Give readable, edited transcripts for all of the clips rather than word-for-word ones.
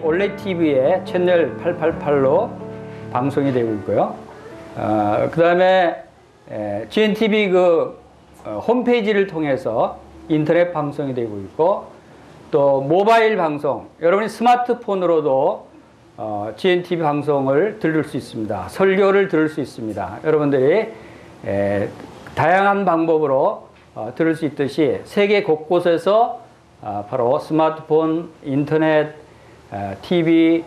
올레 TV의 채널 888로 방송이 되고 있고요. 그 다음에 GNTV 홈페이지를 통해서 인터넷 방송이 되고 있고, 또 모바일 방송, 여러분이 스마트폰으로도 GNTV 방송을 들을 수 있습니다. 설교를 들을 수 있습니다. 여러분들이 다양한 방법으로 들을 수 있듯이 세계 곳곳에서 바로 스마트폰, 인터넷, TV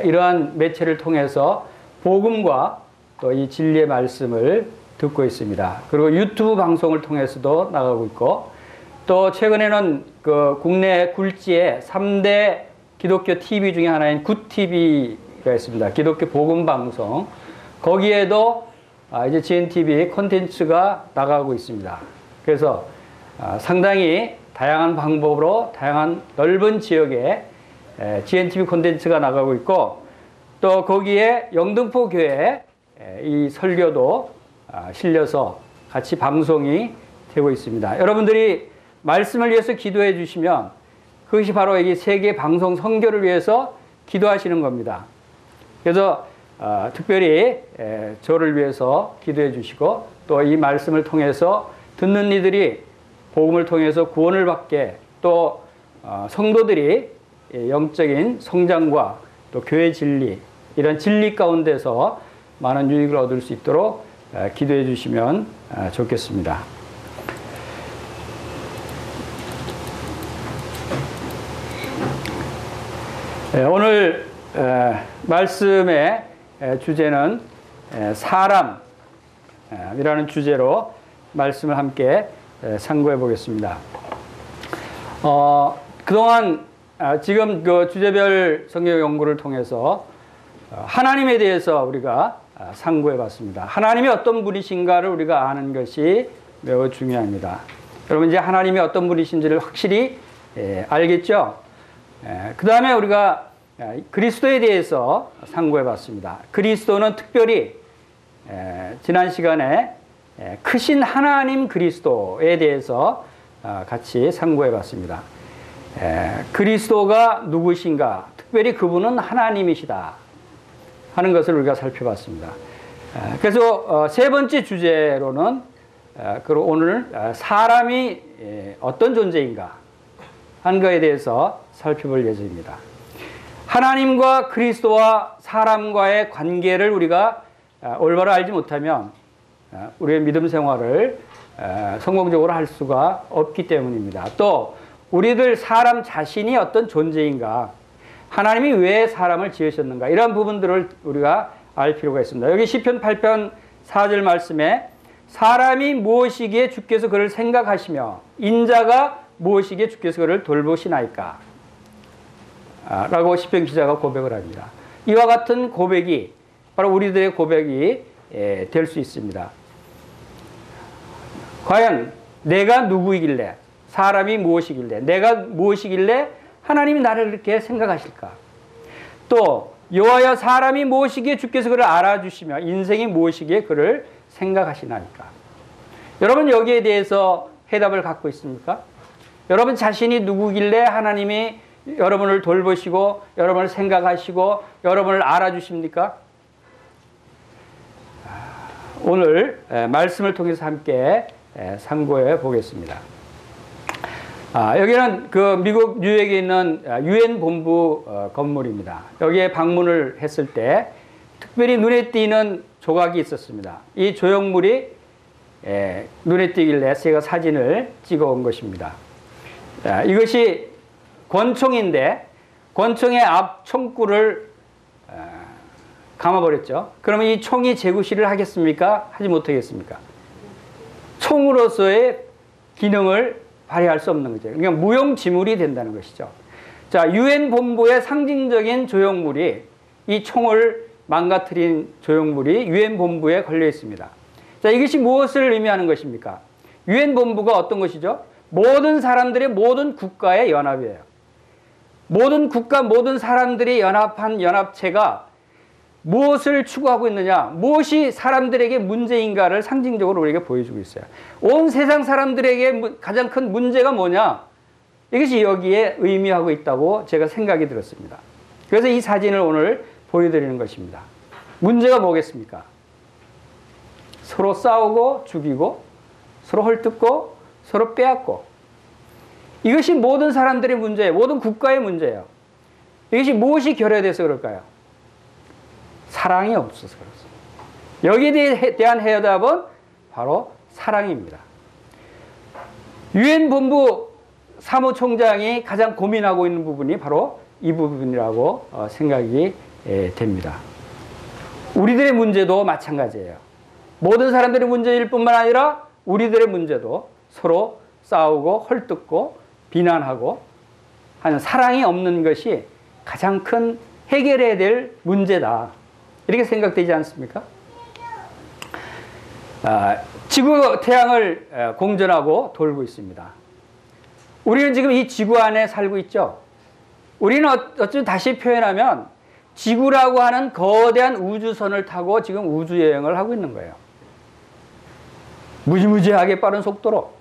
이러한 매체를 통해서 복음과 또 이 진리의 말씀을 듣고 있습니다. 그리고 유튜브 방송을 통해서도 나가고 있고, 또 최근에는 그 국내 굴지의 3대 기독교 TV 중에 하나인 굿TV가 있습니다. 기독교 복음 방송. 거기에도 이제 GNTV 콘텐츠가 나가고 있습니다. 그래서 상당히 다양한 방법으로 다양한 넓은 지역에 GNTV 콘텐츠가 나가고 있고, 또 거기에 영등포 교회 이 설교도 실려서 같이 방송이 되고 있습니다. 여러분들이 말씀을 위해서 기도해 주시면 그것이 바로 이 세계 방송 선교를 위해서 기도하시는 겁니다. 그래서 특별히 저를 위해서 기도해 주시고, 또 이 말씀을 통해서 듣는 이들이 복음을 통해서 구원을 받게, 또 성도들이 영적인 성장과 또 교회 진리, 이런 진리 가운데서 많은 유익을 얻을 수 있도록 기도해 주시면 좋겠습니다. 오늘 말씀의 주제는 사람이라는 주제로 말씀을 함께 상고해 보겠습니다. 그동안 지금 그 주제별 성경 연구를 통해서 하나님에 대해서 우리가 상고해 봤습니다. 하나님이 어떤 분이신가를 우리가 아는 것이 매우 중요합니다. 여러분 이제 하나님이 어떤 분이신지를 확실히 알겠죠? 그 다음에 우리가 그리스도에 대해서 상고해 봤습니다. 그리스도는 특별히 지난 시간에 크신 하나님 그리스도에 대해서 같이 상고해 봤습니다. 그리스도가 누구신가? 특별히 그분은 하나님이시다 하는 것을 우리가 살펴봤습니다. 그래서 세 번째 주제로는 그리고 오늘 사람이 어떤 존재인가 하는 것에 대해서 살펴볼 예정입니다. 하나님과 그리스도와 사람과의 관계를 우리가 올바로 알지 못하면 우리의 믿음 생활을 성공적으로 할 수가 없기 때문입니다. 또 우리들 사람 자신이 어떤 존재인가, 하나님이 왜 사람을 지으셨는가, 이런 부분들을 우리가 알 필요가 있습니다. 여기 시편 8편 4절 말씀에 사람이 무엇이기에 주께서 그를 생각하시며 인자가 무엇이기에 주께서 그를 돌보시나이까 라고 시편 기자가 고백을 합니다. 이와 같은 고백이 바로 우리들의 고백이 될 수 있습니다. 과연 내가 누구이길래, 사람이 무엇이길래, 내가 무엇이길래 하나님이 나를 이렇게 생각하실까? 또 여호와여 사람이 무엇이기에 주께서 그를 알아주시며 인생이 무엇이기에 그를 생각하시나이까? 여러분 여기에 대해서 해답을 갖고 있습니까? 여러분 자신이 누구길래 하나님이 여러분을 돌보시고 여러분을 생각하시고 여러분을 알아주십니까? 오늘 말씀을 통해서 함께 상고해 보겠습니다. 여기는 그 미국 뉴욕에 있는 유엔 본부 건물입니다. 여기에 방문을 했을 때 특별히 눈에 띄는 조각이 있었습니다. 이 조형물이 눈에 띄길래 제가 사진을 찍어 온 것입니다. 이것이 권총인데 권총의 앞 총구를 감아버렸죠. 그러면 이 총이 제구시를 하겠습니까? 하지 못하겠습니까? 총으로서의 기능을 발휘할 수 없는 거죠. 그러니까 무용지물이 된다는 것이죠. 자, 유엔 본부의 상징적인 조형물이, 이 총을 망가뜨린 조형물이 유엔 본부에 걸려 있습니다. 자, 이것이 무엇을 의미하는 것입니까? 유엔 본부가 어떤 것이죠? 모든 사람들의 모든 국가의 연합이에요. 모든 국가, 모든 사람들이 연합한 연합체가 무엇을 추구하고 있느냐, 무엇이 사람들에게 문제인가를 상징적으로 우리에게 보여주고 있어요. 온 세상 사람들에게 가장 큰 문제가 뭐냐, 이것이 여기에 의미하고 있다고 제가 생각이 들었습니다. 그래서 이 사진을 오늘 보여드리는 것입니다. 문제가 뭐겠습니까? 서로 싸우고 죽이고 서로 헐뜯고 서로 빼앗고, 이것이 모든 사람들의 문제예요. 모든 국가의 문제예요. 이것이 무엇이 결여돼서 그럴까요? 사랑이 없어서 그렇습니다. 여기에 대한 해답은 바로 사랑입니다. 유엔 본부 사무총장이 가장 고민하고 있는 부분이 바로 이 부분이라고 생각이 됩니다. 우리들의 문제도 마찬가지예요. 모든 사람들의 문제일 뿐만 아니라 우리들의 문제도 서로 싸우고 헐뜯고 비난하고 하는 사랑이 없는 것이 가장 큰 해결해야 될 문제다. 이렇게 생각되지 않습니까? 지구, 태양을 공전하고 돌고 있습니다. 우리는 지금 이 지구 안에 살고 있죠. 우리는 어쩌면 다시 표현하면 지구라고 하는 거대한 우주선을 타고 지금 우주여행을 하고 있는 거예요. 무지무지하게 빠른 속도로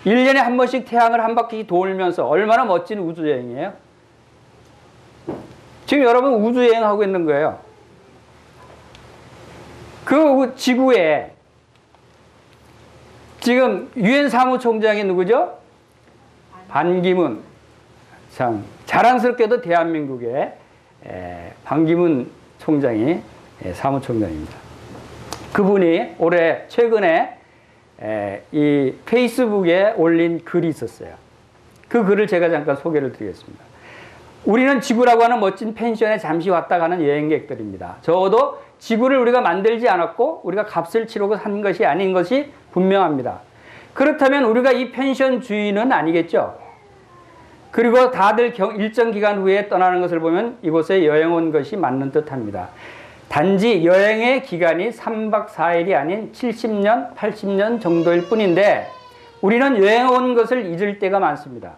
1년에 한 번씩 태양을 한 바퀴 돌면서, 얼마나 멋진 우주여행이에요. 지금 여러분 우주여행하고 있는 거예요. 그 지구에 지금 유엔 사무총장이 누구죠? 반기문. 참 자랑스럽게도 대한민국의 반기문 총장이 사무총장입니다. 그분이 올해 최근에 이 페이스북에 올린 글이 있었어요. 그 글을 제가 잠깐 소개를 드리겠습니다. 우리는 지구라고 하는 멋진 펜션에 잠시 왔다 가는 여행객들입니다. 적어도 지구를 우리가 만들지 않았고 우리가 값을 치르고 산 것이 아닌 것이 분명합니다. 그렇다면 우리가 이 펜션 주인은 아니겠죠? 그리고 다들 일정 기간 후에 떠나는 것을 보면 이곳에 여행 온 것이 맞는 듯합니다. 단지 여행의 기간이 3박 4일이 아닌 70년, 80년 정도일 뿐인데 우리는 여행 온 것을 잊을 때가 많습니다.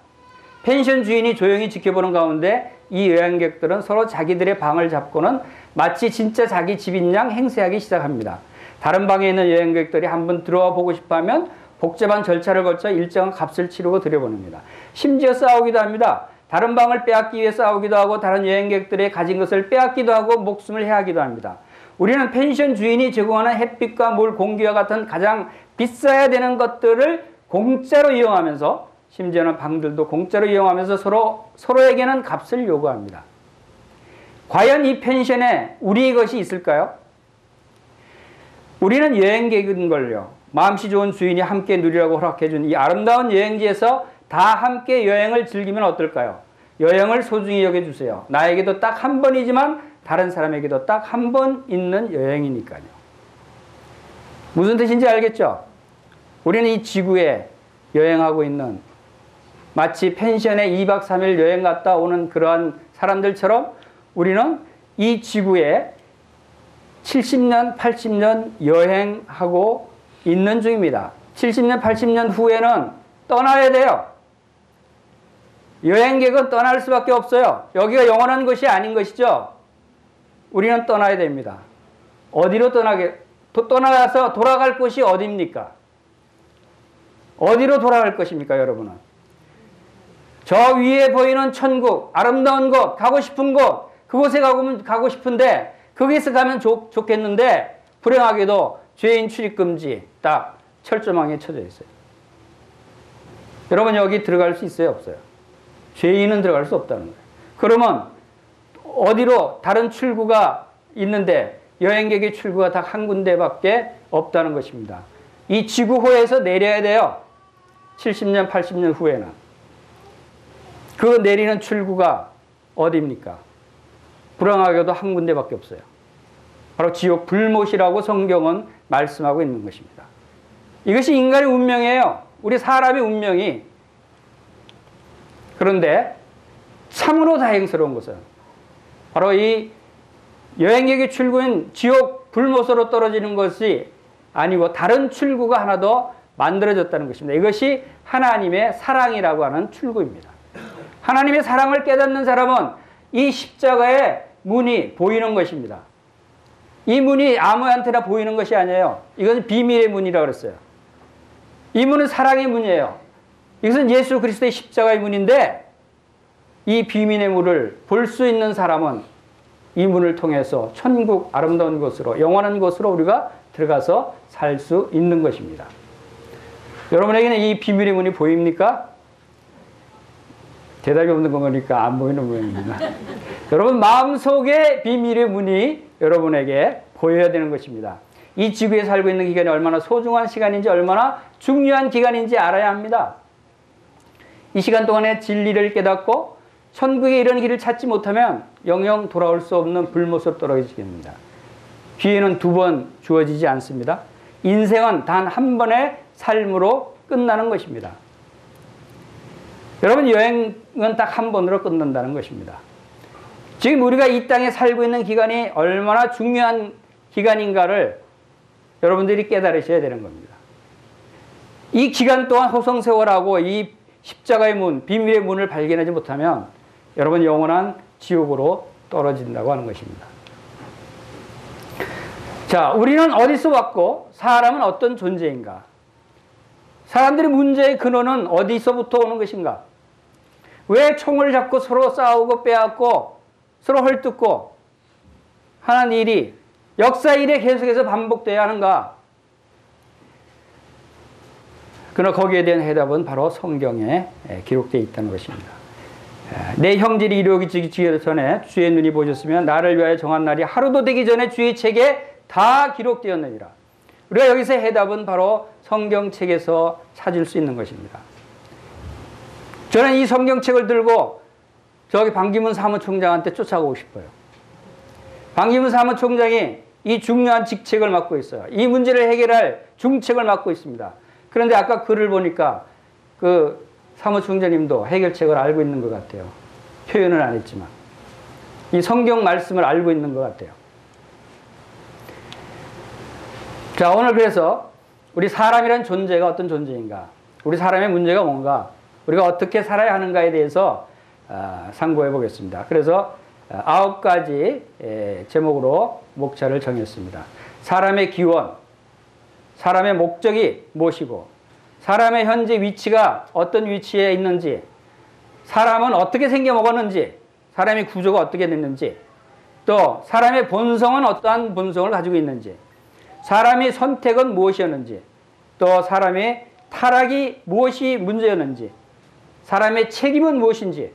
펜션 주인이 조용히 지켜보는 가운데 이 여행객들은 서로 자기들의 방을 잡고는 마치 진짜 자기 집인 양 행세하기 시작합니다. 다른 방에 있는 여행객들이 한번 들어와 보고 싶어하면 복잡한 절차를 거쳐 일정한 값을 치르고 들여보냅니다. 심지어 싸우기도 합니다. 다른 방을 빼앗기 위해 싸우기도 하고 다른 여행객들의 가진 것을 빼앗기도 하고 목숨을 해하기도 합니다. 우리는 펜션 주인이 제공하는 햇빛과 물, 공기와 같은 가장 비싸야 되는 것들을 공짜로 이용하면서, 심지어는 방들도 공짜로 이용하면서 서로에게는 값을 요구합니다. 과연 이 펜션에 우리의 것이 있을까요? 우리는 여행객인 걸요. 마음씨 좋은 주인이 함께 누리라고 허락해준 이 아름다운 여행지에서 다 함께 여행을 즐기면 어떨까요? 여행을 소중히 여겨주세요. 나에게도 딱 한 번이지만 다른 사람에게도 딱 한 번 있는 여행이니까요. 무슨 뜻인지 알겠죠? 우리는 이 지구에 여행하고 있는, 마치 펜션에 2박 3일 여행 갔다 오는 그러한 사람들처럼 우리는 이 지구에 70년, 80년 여행하고 있는 중입니다. 70년, 80년 후에는 떠나야 돼요. 여행객은 떠날 수밖에 없어요. 여기가 영원한 것이 아닌 것이죠. 우리는 떠나야 됩니다. 어디로 떠나서 돌아갈 곳이 어디입니까? 어디로 돌아갈 것입니까, 여러분은? 저 위에 보이는 천국, 아름다운 곳, 가고 싶은 곳, 그곳에 가고 싶은데, 거기서 가면 좋겠는데, 불행하게도 죄인 출입금지 딱 철조망에 쳐져 있어요. 여러분 여기 들어갈 수 있어요, 없어요? 죄인은 들어갈 수 없다는 거예요. 그러면 어디로 다른 출구가 있는데 여행객의 출구가 딱 한 군데밖에 없다는 것입니다. 이 지구호에서 내려야 돼요. 70년, 80년 후에는. 그 내리는 출구가 어디입니까? 불행하게도 한 군데밖에 없어요. 바로 지옥 불못이라고 성경은 말씀하고 있는 것입니다. 이것이 인간의 운명이에요. 우리 사람의 운명이. 그런데 참으로 다행스러운 것은 바로 이 여행객의 출구인 지옥 불못으로 떨어지는 것이 아니고 다른 출구가 하나 더 만들어졌다는 것입니다. 이것이 하나님의 사랑이라고 하는 출구입니다. 하나님의 사랑을 깨닫는 사람은 이 십자가의 문이 보이는 것입니다. 이 문이 아무한테나 보이는 것이 아니에요. 이것은 비밀의 문이라고 그랬어요. 이 문은 사랑의 문이에요. 이것은 예수 그리스도의 십자가의 문인데 이 비밀의 문을 볼 수 있는 사람은 이 문을 통해서 천국 아름다운 곳으로 영원한 곳으로 우리가 들어가서 살 수 있는 것입니다. 여러분에게는 이 비밀의 문이 보입니까? 대답이 없는 거 보니까 안 보이는 모양입니다. 여러분 마음속에 비밀의 문이 여러분에게 보여야 되는 것입니다. 이 지구에 살고 있는 기간이 얼마나 소중한 시간인지 얼마나 중요한 기간인지 알아야 합니다. 이 시간 동안에 진리를 깨닫고 천국에 이르는 길을 찾지 못하면 영영 돌아올 수 없는 불못으로 떨어지게 됩니다. 기회는 2번 주어지지 않습니다. 인생은 단 한 번의 삶으로 끝나는 것입니다. 여러분 여행은 딱 한 번으로 끝난다는 것입니다. 지금 우리가 이 땅에 살고 있는 기간이 얼마나 중요한 기간인가를 여러분들이 깨달으셔야 되는 겁니다. 이 기간 동안 호성세월하고 이 십자가의 문, 비밀의 문을 발견하지 못하면 여러분 영원한 지옥으로 떨어진다고 하는 것입니다. 자, 우리는 어디서 왔고 사람은 어떤 존재인가? 사람들의 문제의 근원은 어디서부터 오는 것인가? 왜 총을 잡고 서로 싸우고 빼앗고 서로 헐뜯고 하는 일이 역사 일에 계속해서 반복되어야 하는가? 그러나 거기에 대한 해답은 바로 성경에 기록되어 있다는 것입니다. 내 형질이 이루어지기 전에 주의 눈이 보셨으면 나를 위하여 정한 날이 하루도 되기 전에 주의 책에 다 기록되었느니라. 우리가 여기서 해답은 바로 성경책에서 찾을 수 있는 것입니다. 저는 이 성경책을 들고 저기 반기문 사무총장한테 쫓아가고 싶어요. 반기문 사무총장이 이 중요한 직책을 맡고 있어요. 이 문제를 해결할 중책을 맡고 있습니다. 그런데 아까 글을 보니까 그 사무총장님도 해결책을 알고 있는 것 같아요. 표현은 안 했지만. 이 성경 말씀을 알고 있는 것 같아요. 자, 오늘 그래서 우리 사람이란 존재가 어떤 존재인가? 우리 사람의 문제가 뭔가? 우리가 어떻게 살아야 하는가에 대해서 상고해 보겠습니다. 그래서 9가지 제목으로 목차를 정했습니다. 사람의 기원, 사람의 목적이 무엇이고, 사람의 현재 위치가 어떤 위치에 있는지, 사람은 어떻게 생겨 먹었는지, 사람의 구조가 어떻게 됐는지, 또 사람의 본성은 어떠한 본성을 가지고 있는지, 사람의 선택은 무엇이었는지, 또 사람의 타락이 무엇이 문제였는지, 사람의 책임은 무엇인지,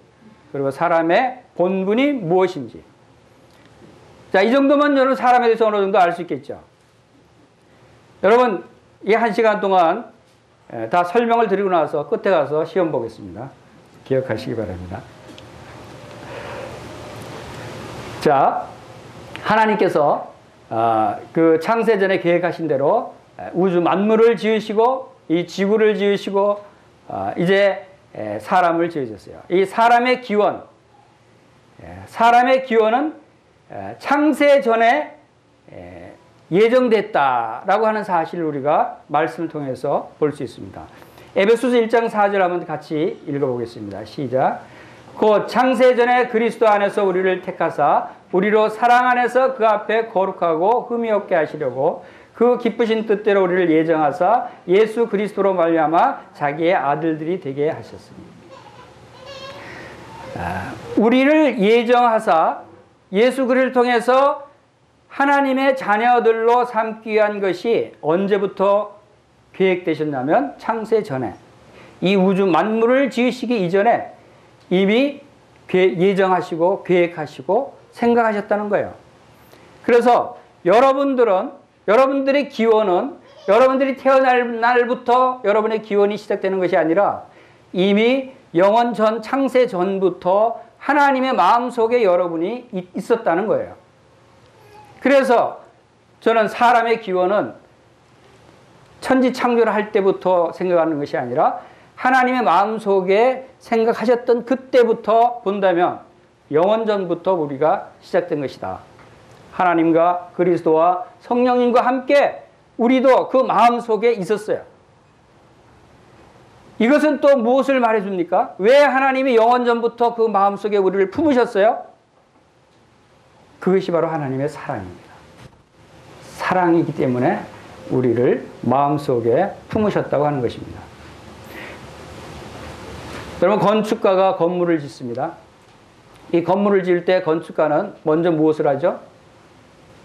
그리고 사람의 본분이 무엇인지. 자, 이 정도면 여러분 사람에 대해서 어느 정도 알 수 있겠죠. 여러분, 이 1시간 동안 다 설명을 드리고 나서 끝에 가서 시험 보겠습니다. 기억하시기 바랍니다. 자, 하나님께서 그 창세전에 계획하신 대로 우주 만물을 지으시고 이 지구를 지으시고 이제 사람을 지으셨어요. 이 사람의 기원, 사람의 기원은 창세전에 예정됐다라고 하는 사실을 우리가 말씀을 통해서 볼 수 있습니다. 에베소서 1장 4절 한번 같이 읽어보겠습니다. 시작. 곧 창세전에 그리스도 안에서 우리를 택하사 우리로 사랑 안에서 그 앞에 거룩하고 흠이 없게 하시려고 그 기쁘신 뜻대로 우리를 예정하사 예수 그리스도로 말미암아 자기의 아들들이 되게 하셨습니다. 우리를 예정하사 예수 그리스도를 통해서 하나님의 자녀들로 삼기 위한 것이 언제부터 계획되셨냐면 창세 전에, 이 우주 만물을 지으시기 이전에 이미 예정하시고 계획하시고 생각하셨다는 거예요. 그래서 여러분들의 기원은 여러분들이 태어날 날부터 여러분의 기원이 시작되는 것이 아니라 이미 영원 전 창세 전부터 하나님의 마음속에 여러분이 있었다는 거예요. 그래서 저는 사람의 기원은 천지 창조를 할 때부터 생각하는 것이 아니라 하나님의 마음속에 생각하셨던 그때부터 본다면 영원전부터 우리가 시작된 것이다. 하나님과 그리스도와 성령님과 함께 우리도 그 마음속에 있었어요. 이것은 또 무엇을 말해줍니까? 왜 하나님이 영원전부터 그 마음속에 우리를 품으셨어요? 그것이 바로 하나님의 사랑입니다. 사랑이기 때문에 우리를 마음속에 품으셨다고 하는 것입니다. 여러분, 건축가가 건물을 짓습니다. 이 건물을 지을 때 건축가는 먼저 무엇을 하죠?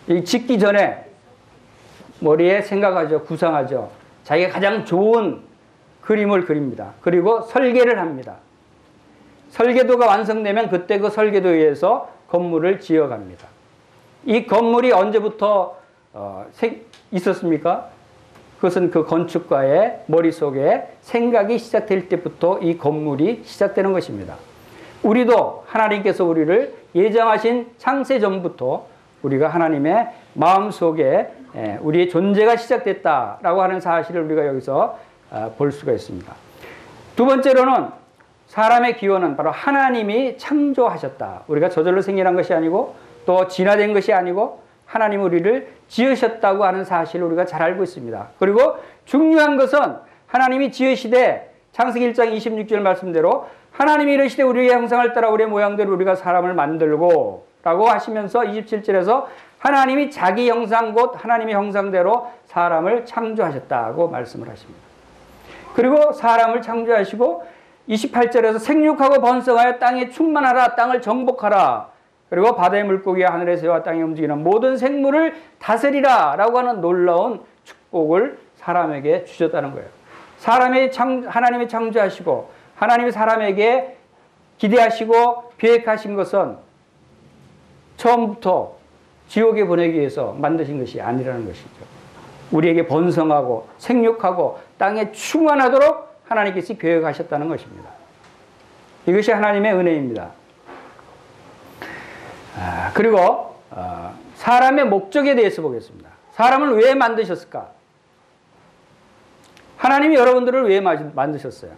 이 짓기 전에 머리에 생각하죠. 구상하죠. 자기가 가장 좋은 그림을 그립니다. 그리고 설계를 합니다. 설계도가 완성되면 그때 그 설계도에 의해서 건물을 지어갑니다. 이 건물이 언제부터 있었습니까? 그것은 그 건축가의 머릿속에 생각이 시작될 때부터 이 건물이 시작되는 것입니다. 우리도 하나님께서 우리를 예정하신 창세 전부터 우리가 하나님의 마음속에 우리의 존재가 시작됐다라고 하는 사실을 우리가 여기서 볼 수가 있습니다. 두 번째로는 사람의 기원은 바로 하나님이 창조하셨다. 우리가 저절로 생겨난 것이 아니고 또 진화된 것이 아니고 하나님 우리를 지으셨다고 하는 사실을 우리가 잘 알고 있습니다. 그리고 중요한 것은 하나님이 지으시되 창세기 1장 26절 말씀대로 하나님이 이르시되 우리의 형상을 따라 우리의 모양대로 우리가 사람을 만들고 라고 하시면서 27절에서 하나님이 자기 형상 곧 하나님의 형상대로 사람을 창조하셨다고 말씀을 하십니다. 그리고 사람을 창조하시고 28절에서 생육하고 번성하여 땅에 충만하라 땅을 정복하라 그리고 바다의 물고기와 하늘의 새와 땅에 움직이는 모든 생물을 다스리라 라고 하는 놀라운 축복을 사람에게 주셨다는 거예요. 하나님이 창조하시고 하나님이 사람에게 기대하시고 계획하신 것은 처음부터 지옥에 보내기 위해서 만드신 것이 아니라는 것이죠. 우리에게 번성하고 생육하고 땅에 충만하도록 하나님께서 계획하셨다는 것입니다. 이것이 하나님의 은혜입니다. 그리고 사람의 목적에 대해서 보겠습니다. 사람을 왜 만드셨을까? 하나님이 여러분들을 왜 만드셨어요?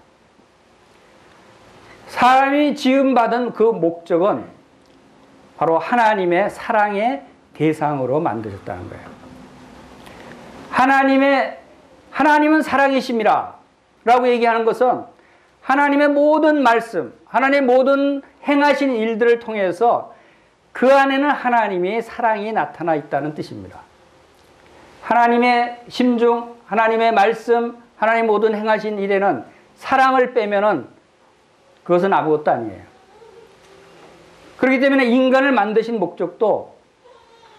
사람이 지음받은 그 목적은 바로 하나님의 사랑의 대상으로 만드셨다는 거예요. 하나님은 사랑이심이라 라고 얘기하는 것은 하나님의 모든 말씀, 하나님의 모든 행하신 일들을 통해서 그 안에는 하나님의 사랑이 나타나 있다는 뜻입니다. 하나님의 심중, 하나님의 말씀, 하나님 모든 행하신 일에는 사랑을 빼면은 그것은 아무것도 아니에요. 그렇기 때문에 인간을 만드신 목적도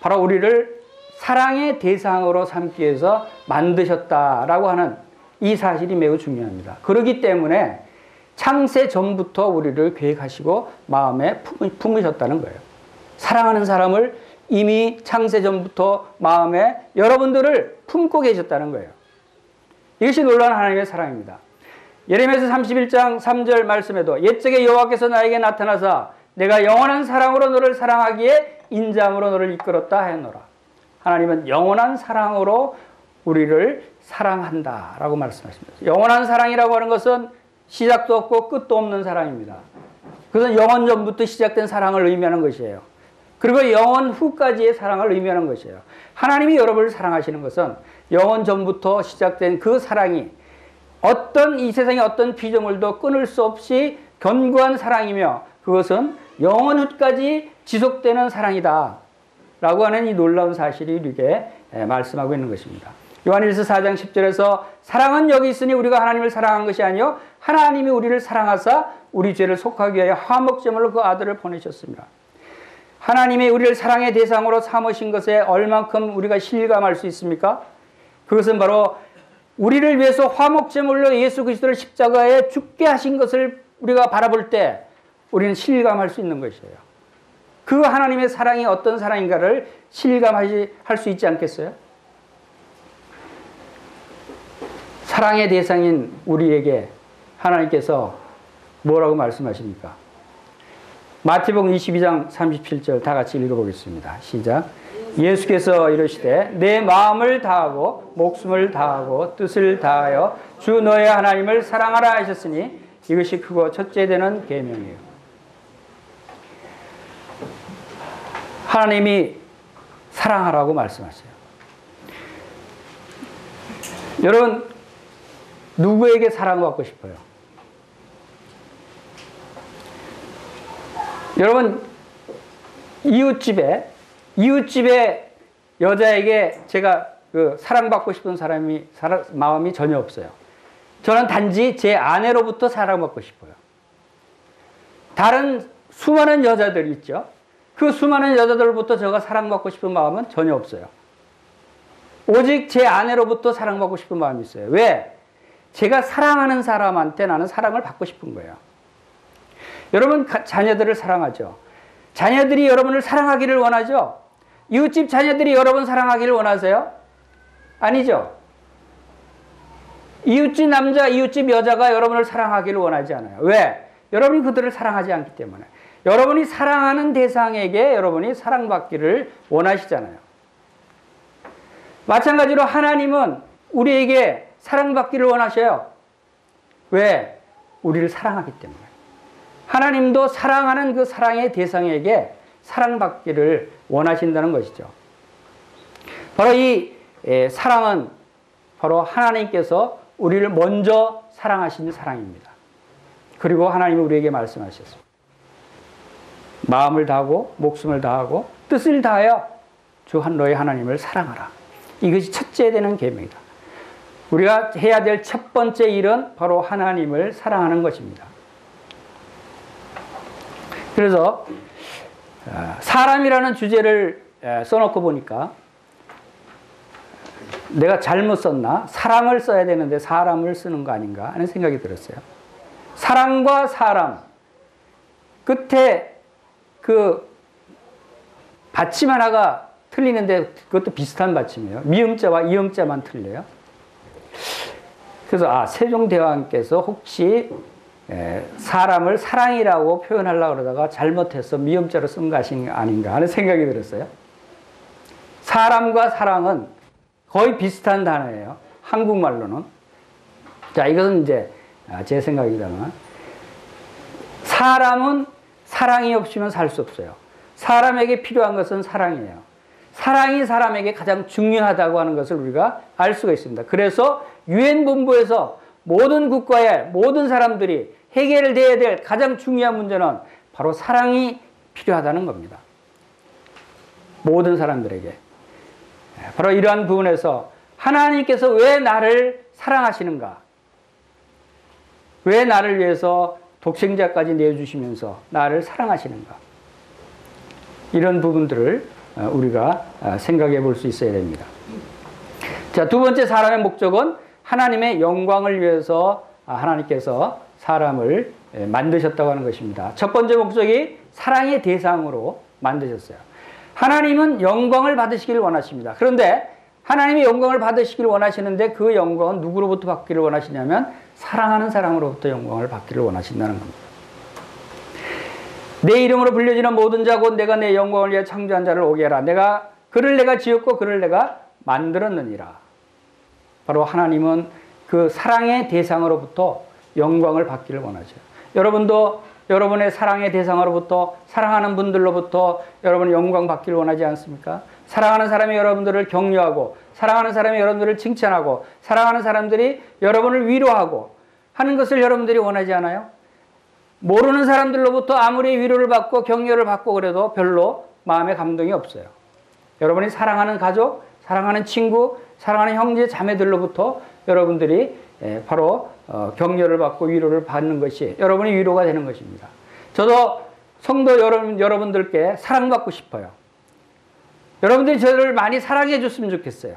바로 우리를 사랑의 대상으로 삼기 위해서 만드셨다라고 하는 이 사실이 매우 중요합니다. 그렇기 때문에 창세 전부터 우리를 계획하시고 마음에 품으셨다는 거예요. 사랑하는 사람을 이미 창세 전부터 마음에 여러분들을 품고 계셨다는 거예요. 이것이 놀라운 하나님의 사랑입니다. 예레미야서 31장 3절 말씀에도 옛적에 여호와께서 나에게 나타나사 내가 영원한 사랑으로 너를 사랑하기에 인자함으로 너를 이끌었다 하였노라. 하나님은 영원한 사랑으로 우리를 사랑한다라고 말씀하십니다. 영원한 사랑이라고 하는 것은 시작도 없고 끝도 없는 사랑입니다. 그것은 영원 전부터 시작된 사랑을 의미하는 것이에요. 그리고 영원 후까지의 사랑을 의미하는 것이에요. 하나님이 여러분을 사랑하시는 것은 영원 전부터 시작된 그 사랑이 이 세상의 어떤 피조물도 끊을 수 없이 견고한 사랑이며 그것은 영원 후까지 지속되는 사랑이다 라고 하는 이 놀라운 사실이 우리에게 말씀하고 있는 것입니다. 요한일서 4장 10절에서 사랑은 여기 있으니 우리가 하나님을 사랑한 것이 아니요 하나님이 우리를 사랑하사 우리 죄를 속하기 위하여 화목제물로 그 아들을 보내셨습니다. 하나님이 우리를 사랑의 대상으로 삼으신 것에 얼만큼 우리가 실감할 수 있습니까? 그것은 바로 우리를 위해서 화목제물로 예수 그리스도를 십자가에 죽게 하신 것을 우리가 바라볼 때 우리는 실감할 수 있는 것이에요. 그 하나님의 사랑이 어떤 사랑인가를 실감할 수 있지 않겠어요? 사랑의 대상인 우리에게 하나님께서 뭐라고 말씀하십니까? 마태복음 22장 37절 다 같이 읽어보겠습니다. 시작. 예수께서 이르시되 내 마음을 다하고 목숨을 다하고 뜻을 다하여 주 너의 하나님을 사랑하라 하셨으니 이것이 크고 첫째 되는 계명이에요. 하나님이 사랑하라고 말씀하세요. 여러분 누구에게 사랑받고 싶어요? 여러분 이웃집에 여자에게 제가 사랑받고 싶은 마음이 전혀 없어요. 저는 단지 제 아내로부터 사랑받고 싶어요. 다른 수많은 여자들이 있죠. 그 수많은 여자들로부터 제가 사랑받고 싶은 마음은 전혀 없어요. 오직 제 아내로부터 사랑받고 싶은 마음이 있어요. 왜? 제가 사랑하는 사람한테 나는 사랑을 받고 싶은 거예요. 여러분 자녀들을 사랑하죠. 자녀들이 여러분을 사랑하기를 원하죠. 이웃집 자녀들이 여러분 사랑하기를 원하세요? 아니죠. 이웃집 남자, 이웃집 여자가 여러분을 사랑하기를 원하지 않아요. 왜? 여러분이 그들을 사랑하지 않기 때문에. 여러분이 사랑하는 대상에게 여러분이 사랑받기를 원하시잖아요. 마찬가지로 하나님은 우리에게 사랑받기를 원하셔요. 왜? 우리를 사랑하기 때문에. 하나님도 사랑하는 그 사랑의 대상에게 사랑받기를 원하신다는 것이죠. 바로 이 사랑은 바로 하나님께서 우리를 먼저 사랑하신 사랑입니다. 그리고 하나님이 우리에게 말씀하셨습니다. 마음을 다하고 목숨을 다하고 뜻을 다하여 주 너의 하나님을 사랑하라. 이것이 첫째 되는 계명이다. 우리가 해야 될 첫 번째 일은 바로 하나님을 사랑하는 것입니다. 그래서 사람이라는 주제를 써놓고 보니까 내가 잘못 썼나? 사람을 써야 되는데 사람을 쓰는 거 아닌가 하는 생각이 들었어요. 사람과 사람 끝에 그 받침 하나가 틀리는데 그것도 비슷한 받침이에요. 미음자와 이음자만 틀려요. 그래서 세종대왕께서 혹시 사람을 사랑이라고 표현하려고 그러다가 잘못해서 미음자로 쓴 것이 아닌가 하는 생각이 들었어요. 사람과 사랑은 거의 비슷한 단어예요. 한국말로는. 자, 이것은 이제 제 생각이다만 사람은 사랑이 없으면 살 수 없어요. 사람에게 필요한 것은 사랑이에요. 사랑이 사람에게 가장 중요하다고 하는 것을 우리가 알 수가 있습니다. 그래서 유엔 본부에서 모든 국가의 모든 사람들이 해결돼야 될 가장 중요한 문제는 바로 사랑이 필요하다는 겁니다. 모든 사람들에게. 바로 이러한 부분에서 하나님께서 왜 나를 사랑하시는가? 왜 나를 위해서 독생자까지 내어주시면서 나를 사랑하시는가? 이런 부분들을 우리가 생각해 볼 수 있어야 됩니다. 자, 두 번째 사람의 목적은 하나님의 영광을 위해서 하나님께서 사람을 만드셨다고 하는 것입니다. 첫 번째 목적이 사랑의 대상으로 만드셨어요. 하나님은 영광을 받으시기를 원하십니다. 그런데 하나님이 영광을 받으시기를 원하시는데 그 영광은 누구로부터 받기를 원하시냐면 사랑하는 사람으로부터 영광을 받기를 원하신다는 겁니다. 내 이름으로 불려지는 모든 자 곧 내가 내 영광을 위해 창조한 자를 오게 하라. 그를 내가 지었고 그를 내가 만들었느니라. 바로 하나님은 그 사랑의 대상으로부터 영광을 받기를 원하죠. 여러분도 여러분의 사랑의 대상으로부터 사랑하는 분들로부터 여러분은 영광 받기를 원하지 않습니까? 사랑하는 사람이 여러분들을 격려하고 사랑하는 사람이 여러분들을 칭찬하고 사랑하는 사람들이 여러분을 위로하고 하는 것을 여러분들이 원하지 않아요? 모르는 사람들로부터 아무리 위로를 받고 격려를 받고 그래도 별로 마음에 감동이 없어요. 여러분이 사랑하는 가족, 사랑하는 친구, 사랑하는 형제, 자매들로부터 여러분들이 바로 격려를 받고 위로를 받는 것이 여러분이 위로가 되는 것입니다. 저도 성도 여러분들께 사랑받고 싶어요. 여러분들이 저를 많이 사랑해 줬으면 좋겠어요.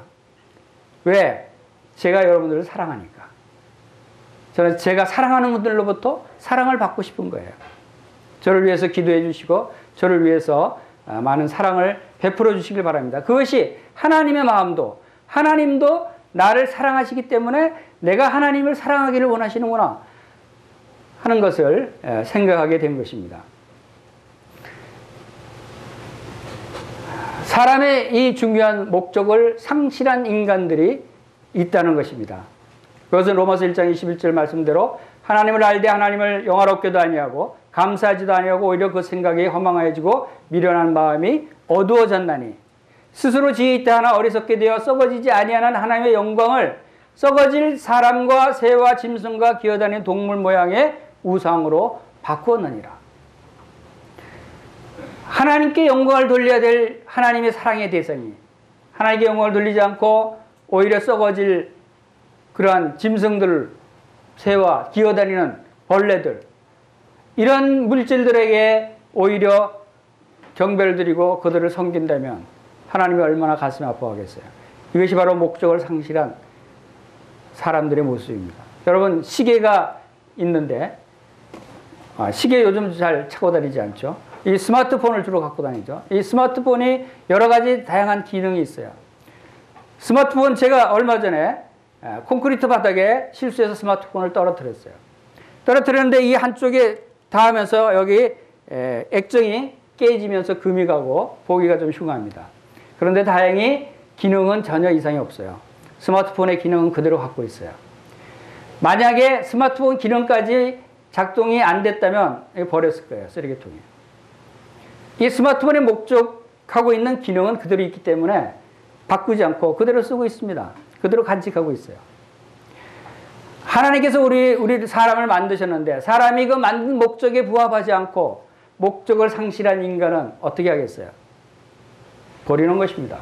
왜? 제가 여러분들을 사랑하니까. 저는 제가 사랑하는 분들로부터 사랑을 받고 싶은 거예요. 저를 위해서 기도해 주시고 저를 위해서 많은 사랑을 베풀어 주시길 바랍니다. 그것이 하나님의 마음도 하나님도 나를 사랑하시기 때문에 내가 하나님을 사랑하기를 원하시는구나 하는 것을 생각하게 된 것입니다. 사람의 이 중요한 목적을 상실한 인간들이 있다는 것입니다. 그것은 로마서 1장 21절 말씀대로 하나님을 알되 하나님을 영화롭게도 아니하고 감사하지도 아니하고 오히려 그 생각이 허망해지고 미련한 마음이 어두워졌나니 스스로 지혜 있다 하나 어리석게 되어 썩어지지 아니하는 하나님의 영광을 썩어질 사람과 새와 짐승과 기어다니는 동물 모양의 우상으로 바꾸었느니라. 하나님께 영광을 돌려야 될 하나님의 사랑의 대상이 하나님께 영광을 돌리지 않고 오히려 썩어질 그러한 짐승들, 새와 기어다니는 벌레들 이런 물질들에게 오히려 경배를 드리고 그들을 섬긴다면 하나님이 얼마나 가슴이 아파하겠어요. 이것이 바로 목적을 상실한 사람들의 모습입니다. 여러분, 시계가 있는데 시계 요즘 잘 차고 다니지 않죠? 이 스마트폰을 주로 갖고 다니죠. 이 스마트폰이 여러 가지 다양한 기능이 있어요. 스마트폰, 제가 얼마 전에 콘크리트 바닥에 실수해서 스마트폰을 떨어뜨렸어요. 떨어뜨렸는데 이 한쪽에 닿으면서 여기 액정이 깨지면서 금이 가고 보기가 좀 흉합니다. 그런데 다행히 기능은 전혀 이상이 없어요. 스마트폰의 기능은 그대로 갖고 있어요. 만약에 스마트폰 기능까지 작동이 안 됐다면 버렸을 거예요. 쓰레기통에. 이 스마트폰의 목적하고 있는 기능은 그대로 있기 때문에 바꾸지 않고 그대로 쓰고 있습니다. 그대로 간직하고 있어요. 하나님께서 우리 사람을 만드셨는데 사람이 그 만든 목적에 부합하지 않고 목적을 상실한 인간은 어떻게 하겠어요? 버리는 것입니다.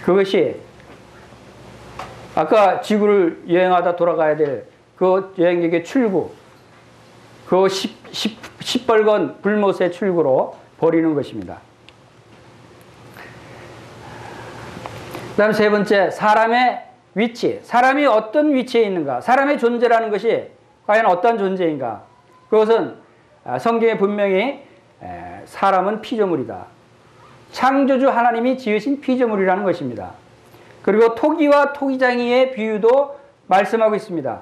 그것이 아까 지구를 여행하다 돌아가야 될 그 여행객의 출구, 그 시뻘건 불못의 출구로 버리는 것입니다. 그 다음 세 번째, 사람의 위치. 사람이 어떤 위치에 있는가? 사람의 존재라는 것이 과연 어떤 존재인가? 그것은 성경에 분명히 사람은 피조물이다. 창조주 하나님이 지으신 피조물이라는 것입니다. 그리고 토기와 토기장이의 비유도 말씀하고 있습니다.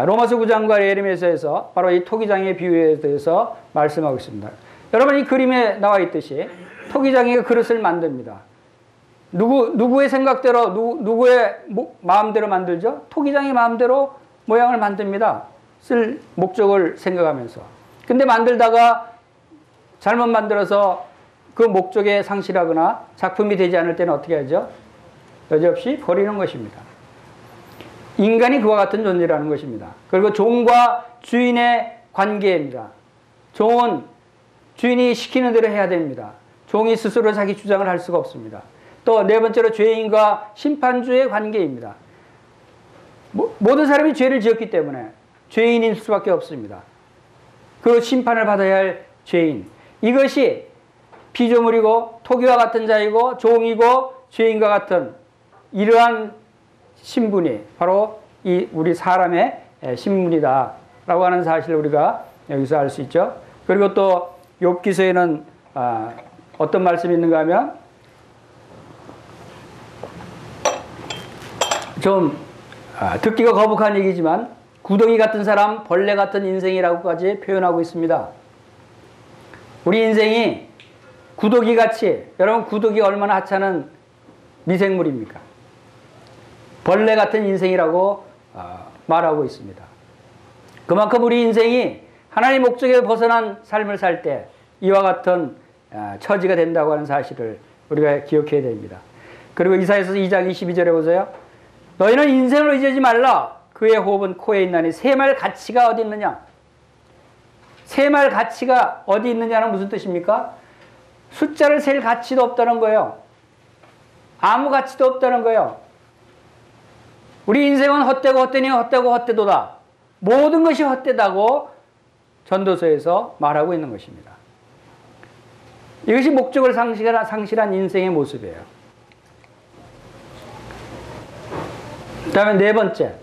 로마서 9장과 예레미야서에서 바로 이 토기장이의 비유에 대해서 말씀하고 있습니다. 여러분, 이 그림에 나와 있듯이 토기장이가 그릇을 만듭니다. 누구의 생각대로, 누구의 마음대로 만들죠? 토기장이 마음대로 모양을 만듭니다. 쓸 목적을 생각하면서. 근데 만들다가 잘못 만들어서 그 목적에 상실하거나 작품이 되지 않을 때는 어떻게 하죠? 여지없이 버리는 것입니다. 인간이 그와 같은 존재라는 것입니다. 그리고 종과 주인의 관계입니다. 종은 주인이 시키는 대로 해야 됩니다. 종이 스스로 자기 주장을 할 수가 없습니다. 또 네 번째로 죄인과 심판주의 관계입니다. 모든 사람이 죄를 지었기 때문에 죄인일 수밖에 없습니다. 그 심판을 받아야 할 죄인. 이것이 피조물이고 토기와 같은 자이고 종이고 죄인과 같은 이러한 신분이 바로 이 우리 사람의 신분이다라고 하는 사실을 우리가 여기서 알 수 있죠. 그리고 또 욥기서에는 어떤 말씀이 있는가 하면 좀 듣기가 거북한 얘기지만 구덩이 같은 사람, 벌레 같은 인생이라고까지 표현하고 있습니다. 우리 인생이 구더기같이, 여러분 구더기 얼마나 하찮은 미생물입니까? 벌레 같은 인생이라고 말하고 있습니다. 그만큼 우리 인생이 하나님의 목적에 벗어난 삶을 살 때 이와 같은 처지가 된다고 하는 사실을 우리가 기억해야 됩니다. 그리고 이사야서 2장 22절에 보세요. 너희는 인생을 의지하지 말라. 그의 호흡은 코에 있나니 셈할 가치가 어디 있느냐? 셈할 가치가 어디 있느냐는 무슨 뜻입니까? 숫자를 셀 가치도 없다는 거예요. 아무 가치도 없다는 거예요. 우리 인생은 헛되고 헛되니 헛되고 헛되도다. 모든 것이 헛되다고 전도서에서 말하고 있는 것입니다. 이것이 목적을 상실한 인생의 모습이에요. 그 다음에 네 번째.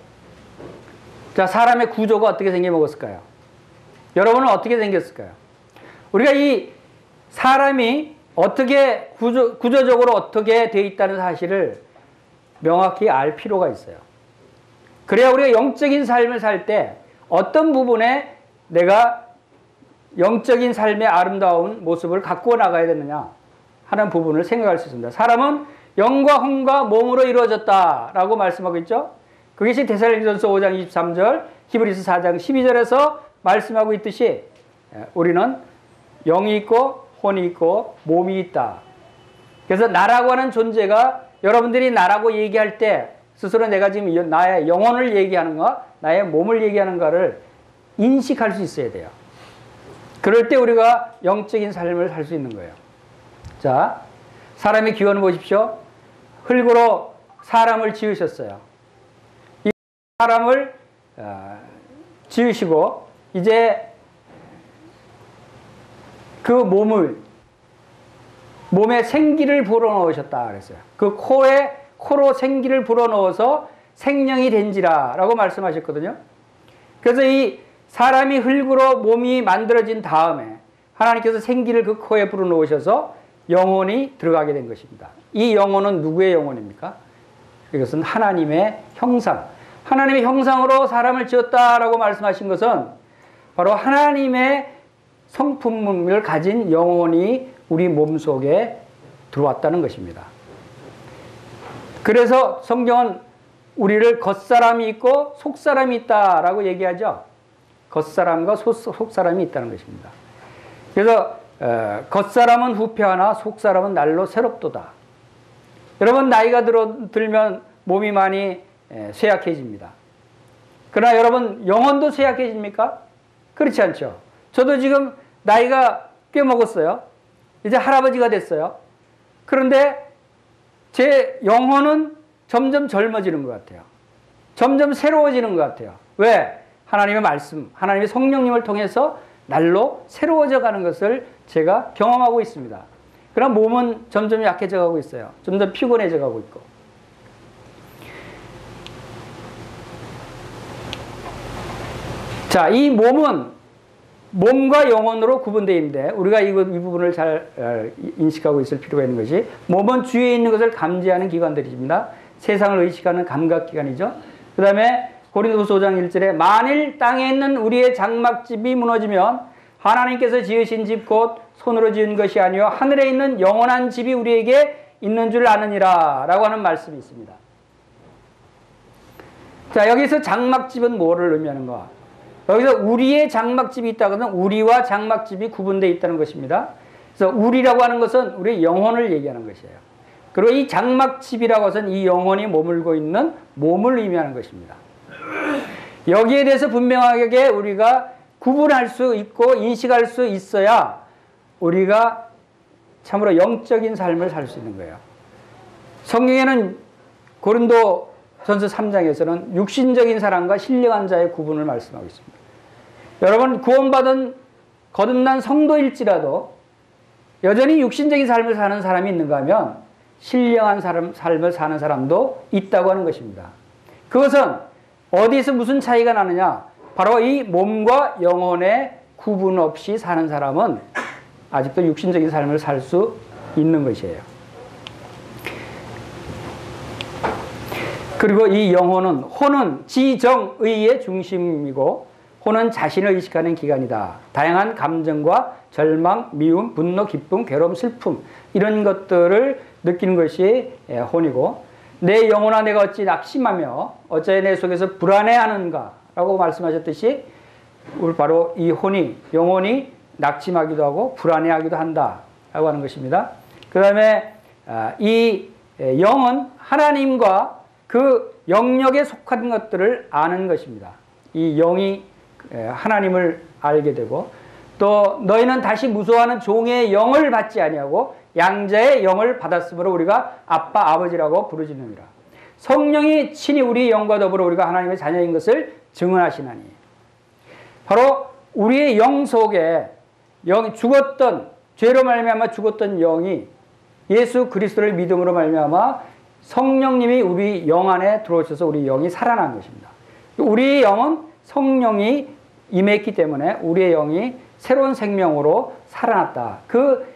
자, 사람의 구조가 어떻게 생겨먹었을까요? 여러분은 어떻게 생겼을까요? 우리가 이 사람이 어떻게 구조적으로 어떻게 되어 있다는 사실을 명확히 알 필요가 있어요. 그래야 우리가 영적인 삶을 살 때 어떤 부분에 내가 영적인 삶의 아름다운 모습을 갖고 나가야 되느냐 하는 부분을 생각할 수 있습니다. 사람은 영과 혼과 몸으로 이루어졌다라고 말씀하고 있죠. 그것이 데살로니가전서 5장 23절, 히브리서 4장 12절에서 말씀하고 있듯이 우리는 영이 있고 혼이 있고 몸이 있다. 그래서 나라고 하는 존재가 여러분들이 나라고 얘기할 때 스스로 내가 지금 나의 영혼을 얘기하는가 나의 몸을 얘기하는가를 인식할 수 있어야 돼요. 그럴 때 우리가 영적인 삶을 살 수 있는 거예요. 자, 사람의 기원을 보십시오. 흙으로 사람을 지으셨어요. 이 사람을 지으시고 이제 그 몸에 생기를 불어넣으셨다 그랬어요. 그 코로 생기를 불어넣어서 생명이 된지라 라고 말씀하셨거든요. 그래서 이 사람이 흙으로 몸이 만들어진 다음에 하나님께서 생기를 그 코에 불어넣으셔서 영혼이 들어가게 된 것입니다. 이 영혼은 누구의 영혼입니까? 이것은 하나님의 형상. 하나님의 형상으로 사람을 지었다라고 말씀하신 것은 바로 하나님의 성품을 가진 영혼이 우리 몸속에 들어왔다는 것입니다. 그래서 성경은 우리를 겉사람이 있고 속사람이 있다라고 얘기하죠. 겉사람과 속사람이 있다는 것입니다. 그래서 겉사람은 후패하나 속사람은 날로 새롭도다. 여러분 나이가 들면 몸이 많이 쇠약해집니다. 그러나 여러분 영혼도 쇠약해집니까? 그렇지 않죠. 저도 지금 나이가 꽤 먹었어요. 이제 할아버지가 됐어요. 그런데 제 영혼은 점점 젊어지는 것 같아요. 점점 새로워지는 것 같아요. 왜? 하나님의 말씀, 하나님의 성령님을 통해서 날로 새로워져 가는 것을 제가 경험하고 있습니다. 그러나 몸은 점점 약해져 가고 있어요. 점점 피곤해져 가고 있고. 자, 이 몸은 몸과 영혼으로 구분되어 있는데 우리가 이 부분을 잘 인식하고 있을 필요가 있는 것이 몸은 주위에 있는 것을 감지하는 기관들입니다. 세상을 의식하는 감각기관이죠. 그 다음에 고린도후서 5장 1절에 만일 땅에 있는 우리의 장막집이 무너지면 하나님께서 지으신 집 곧 손으로 지은 것이 아니요 하늘에 있는 영원한 집이 우리에게 있는 줄 아느니라 라고 하는 말씀이 있습니다. 자, 여기서 장막집은 뭐를 의미하는가? 여기서 우리의 장막집이 있다고 하면 우리와 장막집이 구분되어 있다는 것입니다. 그래서 우리라고 하는 것은 우리의 영혼을 얘기하는 것이에요. 그리고 이 장막집이라고 해서는 이 영혼이 머물고 있는 몸을 의미하는 것입니다. 여기에 대해서 분명하게 우리가 구분할 수 있고 인식할 수 있어야 우리가 참으로 영적인 삶을 살 수 있는 거예요. 성경에는 고린도전서 3장에서는 육신적인 사람과 신령한 자의 구분을 말씀하고 있습니다. 여러분 구원받은 거듭난 성도일지라도 여전히 육신적인 삶을 사는 사람이 있는가 하면 신령한 삶을 사는 사람도 있다고 하는 것입니다. 그것은 어디서 무슨 차이가 나느냐? 바로 이 몸과 영혼의 구분 없이 사는 사람은 아직도 육신적인 삶을 살 수 있는 것이에요. 그리고 이 영혼은 혼은 지정의의 중심이고 혼은 자신을 의식하는 기관이다. 다양한 감정과 절망, 미움, 분노, 기쁨, 괴로움, 슬픔 이런 것들을 느끼는 것이 혼이고 내 영혼아 내가 어찌 낙심하며 어찌 내 속에서 불안해하는가 라고 말씀하셨듯이 우리 바로 이 혼이 영혼이 낙심하기도 하고 불안해하기도 한다 라고 하는 것입니다. 그 다음에 이 영은 하나님과 그 영역에 속한 것들을 아는 것입니다. 이 영이 하나님을 알게 되고 또 너희는 다시 무서워하는 종의 영을 받지 아니하고 양자의 영을 받았으므로 우리가 아빠 아버지라고 부르짖느니라. 성령이 친히 우리 영과 더불어 우리가 하나님의 자녀인 것을 증언하시나니. 바로 우리의 영 속에 죽었던 죄로 말미암아 죽었던 영이 예수 그리스도를 믿음으로 말미암아 성령님이 우리 영 안에 들어오셔서 우리 영이 살아난 것입니다. 우리의 영은 성령이 임했기 때문에 우리의 영이 새로운 생명으로 살아났다. 그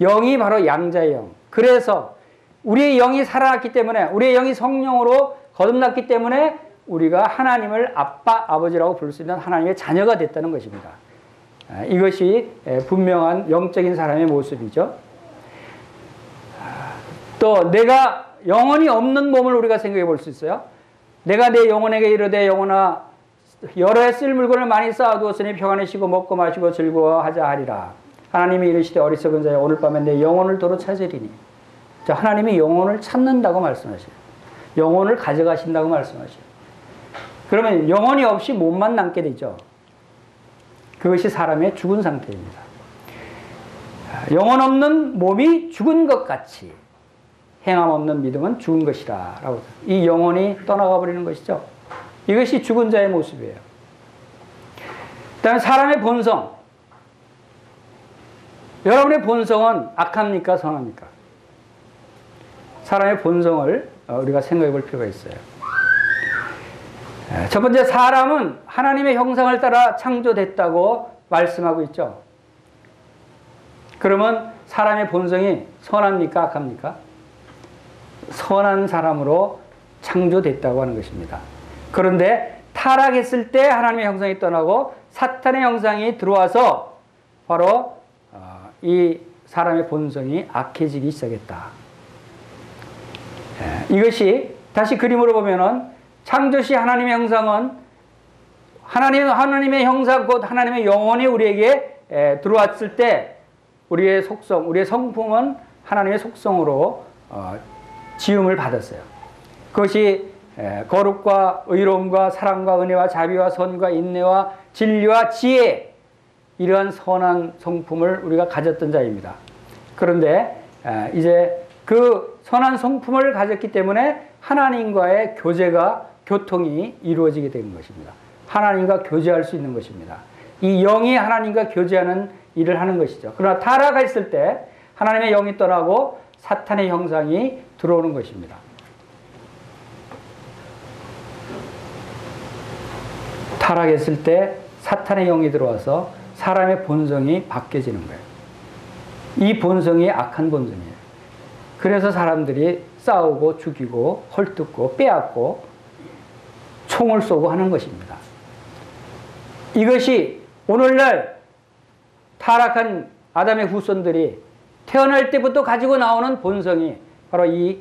영이 바로 양자의 영. 그래서 우리의 영이 살아났기 때문에 우리의 영이 성령으로 거듭났기 때문에 우리가 하나님을 아빠, 아버지라고 부를 수 있는 하나님의 자녀가 됐다는 것입니다. 이것이 분명한 영적인 사람의 모습이죠. 또 내가 영혼이 없는 몸을 우리가 생각해 볼 수 있어요. 내가 내 영혼에게 이르되 영혼아 여러 해 쓸 물건을 많이 쌓아두었으니 평안히 쉬고 먹고 마시고 즐거워하자 하리라. 하나님이 이르시되 어리석은 자여 오늘 밤에 내 영혼을 도로 찾으리니. 자, 하나님이 영혼을 찾는다고 말씀하셔요. 영혼을 가져가신다고 말씀하셔요. 그러면 영혼이 없이 몸만 남게 되죠. 그것이 사람의 죽은 상태입니다. 영혼 없는 몸이 죽은 것 같이 행함 없는 믿음은 죽은 것이라 라고. 이 영혼이 떠나가 버리는 것이죠. 이것이 죽은 자의 모습이에요. 그 다음에 사람의 본성. 여러분의 본성은 악합니까? 선합니까? 사람의 본성을 우리가 생각해 볼 필요가 있어요. 첫 번째, 사람은 하나님의 형상을 따라 창조됐다고 말씀하고 있죠. 그러면 사람의 본성이 선합니까? 악합니까? 선한 사람으로 창조됐다고 하는 것입니다. 그런데 타락했을 때 하나님의 형상이 떠나고 사탄의 형상이 들어와서 바로 이 사람의 본성이 악해지기 시작했다. 이것이 다시 그림으로 보면은 창조시 하나님의 형상은 하나님의 형상 곧 하나님의 영혼이 우리에게 들어왔을 때 우리의 속성, 우리의 성품은 하나님의 속성으로 지음을 받았어요. 그것이 거룩과 의로움과 사랑과 은혜와 자비와 선과 인내와 진리와 지혜, 이러한 선한 성품을 우리가 가졌던 자입니다. 그런데 이제 그 선한 성품을 가졌기 때문에 하나님과의 교통이 이루어지게 되는 것입니다. 하나님과 교제할 수 있는 것입니다. 이 영이 하나님과 교제하는 일을 하는 것이죠. 그러나 타락했을 때 하나님의 영이 떠나고 사탄의 형상이 들어오는 것입니다. 타락했을 때 사탄의 영이 들어와서 사람의 본성이 바뀌어지는 거예요. 이 본성이 악한 본성이에요. 그래서 사람들이 싸우고 죽이고 헐뜯고 빼앗고 총을 쏘고 하는 것입니다. 이것이 오늘날 타락한 아담의 후손들이 태어날 때부터 가지고 나오는 본성이 바로 이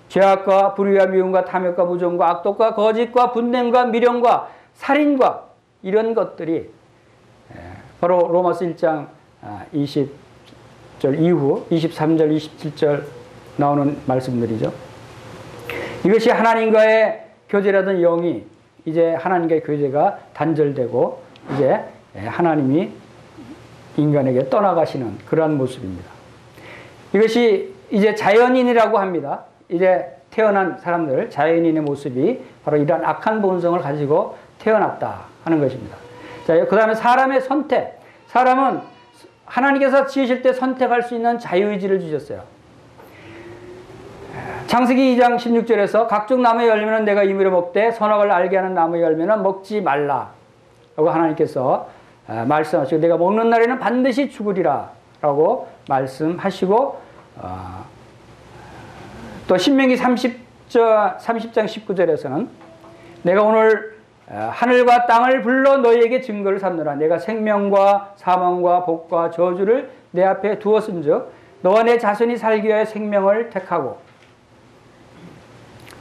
죄악과 불의와 미움과 탐욕과 무정과 악독과 거짓과 분냄과 미련과 살인과 이런 것들이 바로 로마서 1장 20절 이후 23절 27절 나오는 말씀들이죠. 이것이 하나님과의 교제라던 영이 이제 하나님과의 교제가 단절되고 이제 하나님이 인간에게 떠나가시는 그러한 모습입니다. 이것이 이제 자연인이라고 합니다. 이제 태어난 사람들, 자연인의 모습이 바로 이러한 악한 본성을 가지고 태어났다 하는 것입니다. 자, 그 다음에 사람의 선택. 사람은 하나님께서 지으실 때 선택할 수 있는 자유의지를 주셨어요. 창세기 2장 16절에서 각종 나무의 열매는 내가 임의로 먹되 선악을 알게 하는 나무의 열매는 먹지 말라 라고 하나님께서 말씀하시고 내가 먹는 날에는 반드시 죽으리라 라고 말씀하시고 또 신명기 30장 19절에서는 내가 오늘 하늘과 땅을 불러 너희에게 증거를 삼노라. 내가 생명과 사망과 복과 저주를 내 앞에 두었은즉 너와 내 자손이 살기 위하여 생명을 택하고.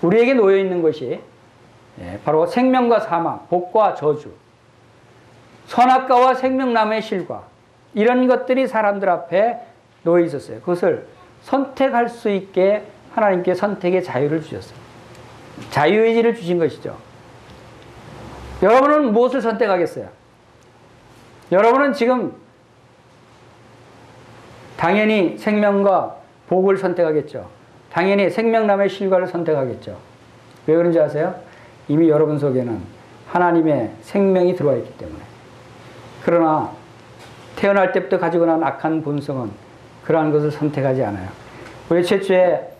우리에게 놓여 있는 것이 바로 생명과 사망, 복과 저주, 선악과와 생명나무의 실과, 이런 것들이 사람들 앞에 놓여 있었어요. 그것을 선택할 수 있게 하나님께 선택의 자유를 주셨어요. 자유의지를 주신 것이죠. 여러분은 무엇을 선택하겠어요? 여러분은 지금 당연히 생명과 복을 선택하겠죠. 당연히 생명나무의 실과를 선택하겠죠. 왜 그런지 아세요? 이미 여러분 속에는 하나님의 생명이 들어와 있기 때문에. 그러나 태어날 때부터 가지고 난 악한 본성은 그러한 것을 선택하지 않아요. 우리 최초에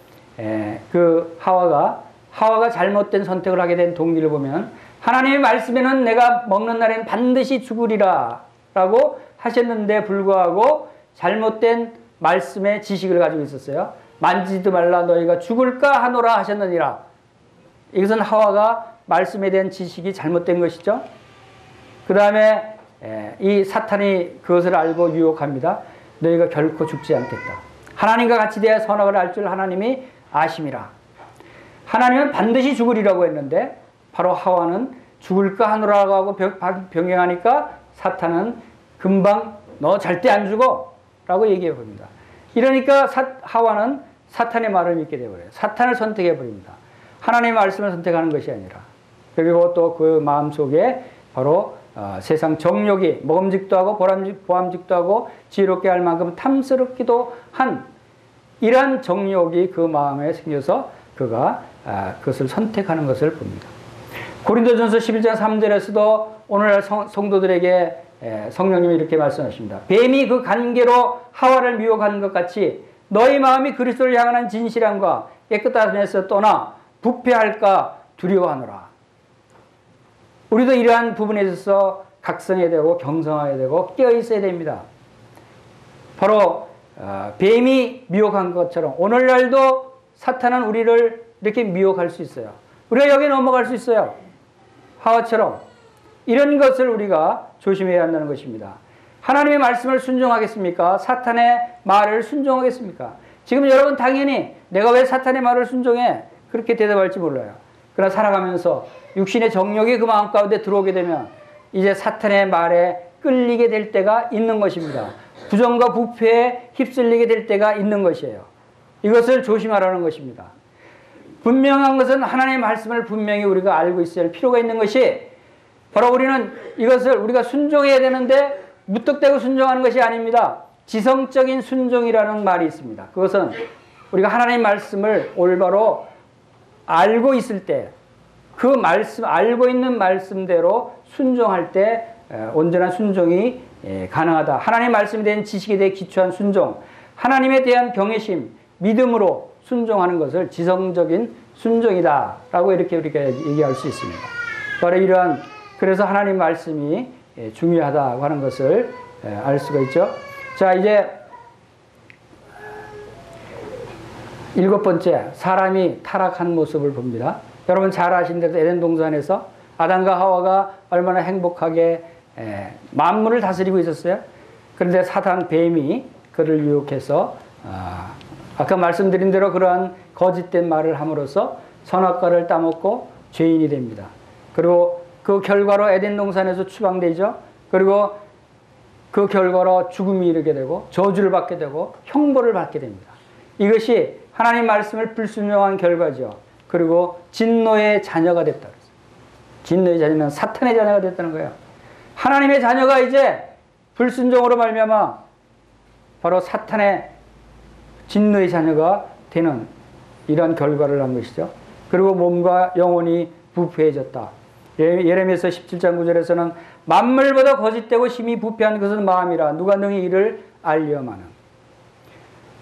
그 하와가 잘못된 선택을 하게 된 동기를 보면 하나님의 말씀에는 내가 먹는 날에는 반드시 죽으리라 라고 하셨는데 불구하고 잘못된 말씀의 지식을 가지고 있었어요. 만지지도 말라 너희가 죽을까 하노라 하셨느니라. 이것은 하와가 말씀에 대한 지식이 잘못된 것이죠. 그 다음에 이 사탄이 그것을 알고 유혹합니다. 너희가 결코 죽지 않겠다. 하나님과 같이 대해 선악을 알 줄 하나님이 아심이라. 하나님은 반드시 죽으리라고 했는데 바로 하와는 죽을까 하노라고 하고 병행하니까 사탄은 금방 너 절대 안 죽어 라고 얘기해 봅니다. 이러니까 하와는 사탄의 말을 믿게 되어버려요. 사탄을 선택해 버립니다. 하나님의 말씀을 선택하는 것이 아니라. 그리고 또 그 마음속에 바로 세상 정욕이 먹음직도 하고 보암직도 하고 지혜롭게 할 만큼 탐스럽기도 한 이러한 정욕이 그 마음에 생겨서 그가 그것을 선택하는 것을 봅니다. 고린도전서 11장 3절에서도 오늘날 성도들에게 성령님이 이렇게 말씀하십니다. 뱀이 그 간계로 하와를 미혹한 것 같이 너희 마음이 그리스도를 향한 진실함과 깨끗함에서 떠나 부패할까 두려워하노라. 우리도 이러한 부분에 있어서 각성해야 되고 경성해야 되고 깨어 있어야 됩니다. 바로 뱀이 미혹한 것처럼 오늘날도 사탄은 우리를 이렇게 미혹할 수 있어요. 우리가 여기에 넘어갈 수 있어요. 하와처럼. 이런 것을 우리가 조심해야 한다는 것입니다. 하나님의 말씀을 순종하겠습니까? 사탄의 말을 순종하겠습니까? 지금 여러분 당연히 내가 왜 사탄의 말을 순종해? 그렇게 대답할지 몰라요. 그러나 살아가면서 육신의 정욕이 그 마음 가운데 들어오게 되면 이제 사탄의 말에 끌리게 될 때가 있는 것입니다. 부정과 부패에 휩쓸리게 될 때가 있는 것이에요. 이것을 조심하라는 것입니다. 분명한 것은 하나님의 말씀을 분명히 우리가 알고 있어야 할 필요가 있는 것이 바로 우리는 이것을 우리가 순종해야 되는데 무턱대고 순종하는 것이 아닙니다. 지성적인 순종이라는 말이 있습니다. 그것은 우리가 하나님의 말씀을 올바로 알고 있을 때 그 말씀, 알고 있는 말씀대로 순종할 때 온전한 순종이 가능하다. 하나님의 말씀에 대한 지식에 대해 기초한 순종, 하나님에 대한 경외심, 믿음으로 순종하는 것을 지성적인 순종이다 라고 이렇게 우리가 얘기할 수 있습니다. 바로 이러한, 그래서 하나님 말씀이 중요하다고 하는 것을 알 수가 있죠. 자, 이제 7번째, 사람이 타락한 모습을 봅니다. 여러분 잘 아시는 대로 에덴 동산에서 아담과 하와가 얼마나 행복하게 만물을 다스리고 있었어요. 그런데 사탄 뱀이 그를 유혹해서 아까 말씀드린 대로 그러한 거짓된 말을 함으로써 선악과를 따먹고 죄인이 됩니다. 그리고 그 결과로 에덴 동산에서 추방되죠. 그리고 그 결과로 죽음이 이르게 되고 저주를 받게 되고 형벌을 받게 됩니다. 이것이 하나님 말씀을 불순종한 결과죠. 그리고 진노의 자녀가 됐다. 진노의 자녀는 사탄의 자녀가 됐다는 거예요. 하나님의 자녀가 이제 불순종으로 말미암아 바로 사탄의 진노의 자녀가 되는 이런 결과를 한 것이죠. 그리고 몸과 영혼이 부패해졌다. 예레미야서 17장 9절에서는 만물보다 거짓되고 심히 부패한 것은 마음이라 누가 능히 이를 알려마는.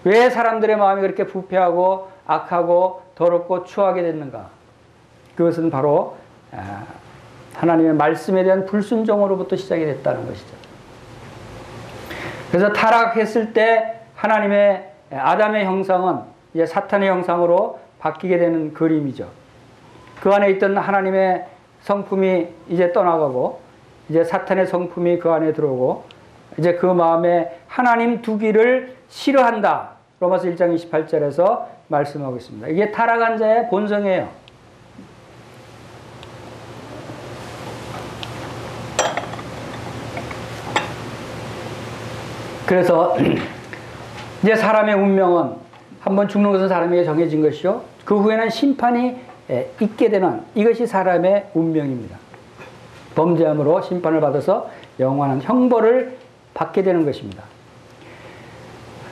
왜 사람들의 마음이 그렇게 부패하고 악하고 더럽고 추하게 됐는가? 그것은 바로 하나님의 말씀에 대한 불순종으로부터 시작이 됐다는 것이죠. 그래서 타락했을 때 하나님의 아담의 형상은 이제 사탄의 형상으로 바뀌게 되는 그림이죠. 그 안에 있던 하나님의 성품이 이제 떠나가고 이제 사탄의 성품이 그 안에 들어오고 이제 그 마음에 하나님 두기를 싫어한다. 로마서 1장 28절에서 말씀하고 있습니다. 이게 타락한 자의 본성이에요. 그래서 이제 사람의 운명은 한번 죽는 것은 사람에게 정해진 것이요. 그 후에는 심판이 있게 되는 이것이 사람의 운명입니다. 범죄함으로 심판을 받아서 영원한 형벌을 받게 되는 것입니다.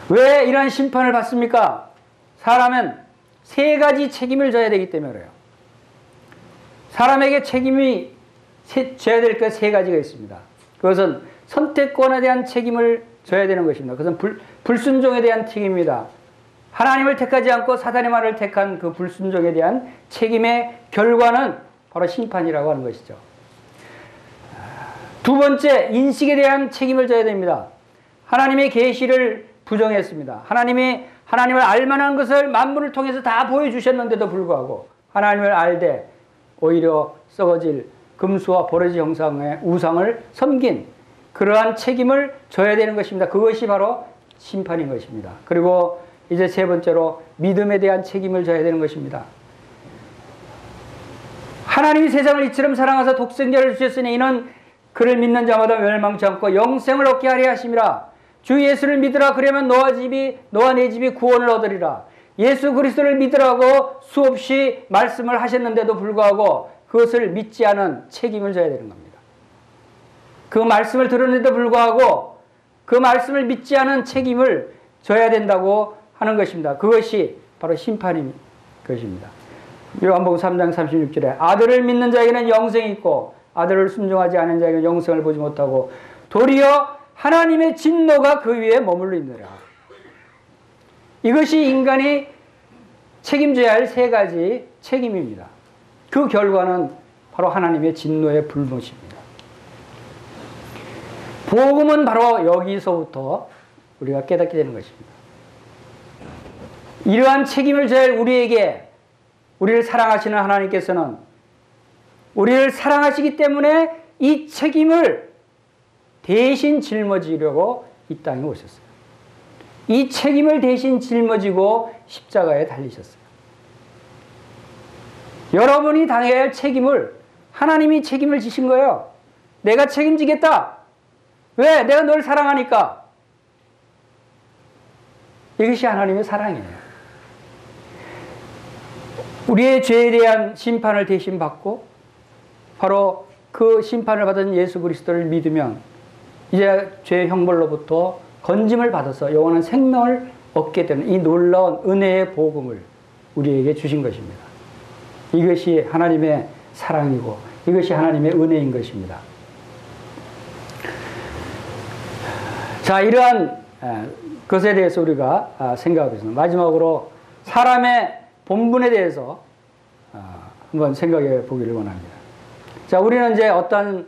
왜 이러한 심판을 받습니까? 사람은 세 가지 책임을 져야 되기 때문에 그래요. 사람에게 책임이 져야 될 것 세 가지가 있습니다. 그것은 선택권에 대한 책임을 져야 되는 것입니다. 그것은 불순종에 대한 책임입니다. 하나님을 택하지 않고 사단의 말을 택한 그 불순종에 대한 책임의 결과는 바로 심판이라고 하는 것이죠. 두 번째, 인식에 대한 책임을 져야 됩니다. 하나님의 계시를 부정했습니다. 하나님을 알만한 것을 만물을 통해서 다 보여주셨는데도 불구하고 하나님을 알되 오히려 썩어질 금수와 버러지 형상의 우상을 섬긴 그러한 책임을 져야 되는 것입니다. 그것이 바로 심판인 것입니다. 그리고 이제 세 번째로 믿음에 대한 책임을 져야 되는 것입니다. 하나님이 세상을 이처럼 사랑하사 독생자를 주셨으니 이는 그를 믿는 자마다 멸망치 않고 영생을 얻게 하려 하심이라. 주 예수를 믿으라. 그러면 너와 내 집이 구원을 얻으리라. 예수 그리스도를 믿으라고 수없이 말씀을 하셨는데도 불구하고 그것을 믿지 않은 책임을 져야 되는 겁니다. 그 말씀을 들었는데도 불구하고 그 말씀을 믿지 않은 책임을 져야 된다고 하는 것입니다. 그것이 바로 심판인 것입니다. 요한복음 3장 36절에 아들을 믿는 자에게는 영생이 있고 아들을 순종하지 않은 자에게는 영생을 보지 못하고 도리어 하나님의 진노가 그 위에 머물러 있느라. 이것이 인간이 책임져야 할 세 가지 책임입니다. 그 결과는 바로 하나님의 진노의 불못입니다. 복음은 바로 여기서부터 우리가 깨닫게 되는 것입니다. 이러한 책임을 질 우리에게, 우리를 사랑하시는 하나님께서는 우리를 사랑하시기 때문에 이 책임을 대신 짊어지려고 이 땅에 오셨어요. 이 책임을 대신 짊어지고 십자가에 달리셨어요. 여러분이 당해야 할 책임을 하나님이 책임을 지신 거예요. 내가 책임지겠다. 왜? 내가 널 사랑하니까. 이것이 하나님의 사랑이에요. 우리의 죄에 대한 심판을 대신 받고 바로 그 심판을 받은 예수 그리스도를 믿으면 이제 죄의 형벌로부터 건짐을 받아서 영원한 생명을 얻게 되는 이 놀라운 은혜의 복음을 우리에게 주신 것입니다. 이것이 하나님의 사랑이고 이것이 하나님의 은혜인 것입니다. 자, 이러한 것에 대해서 우리가 생각하겠습니다. 마지막으로 사람의 본분에 대해서 한번 생각해 보기를 원합니다. 자, 우리는 이제 어떤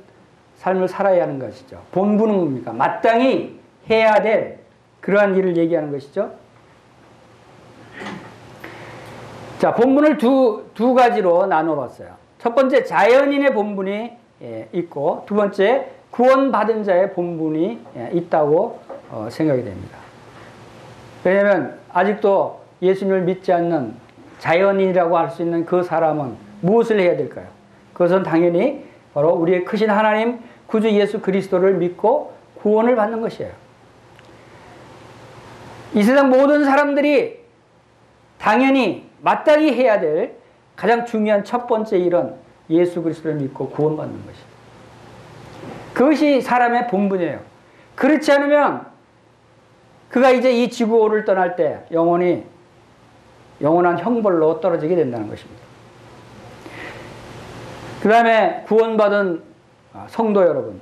삶을 살아야 하는 것이죠. 본분은 뭡니까? 마땅히 해야 될 그러한 일을 얘기하는 것이죠. 자, 본분을 두 가지로 나눠봤어요. 첫 번째, 자연인의 본분이 있고, 두 번째, 구원받은 자의 본분이 있다고 생각이 됩니다. 왜냐하면 아직도 예수님을 믿지 않는 자연인이라고 할 수 있는 그 사람은 무엇을 해야 될까요? 그것은 당연히 바로 우리의 크신 하나님 구주 예수 그리스도를 믿고 구원을 받는 것이에요. 이 세상 모든 사람들이 당연히 마땅히 해야 될 가장 중요한 첫 번째 일은 예수 그리스도를 믿고 구원받는 것이에요. 그것이 사람의 본분이에요. 그렇지 않으면 그가 이제 이 지구를 떠날 때 영원한 형벌로 떨어지게 된다는 것입니다. 그 다음에 구원받은 성도 여러분,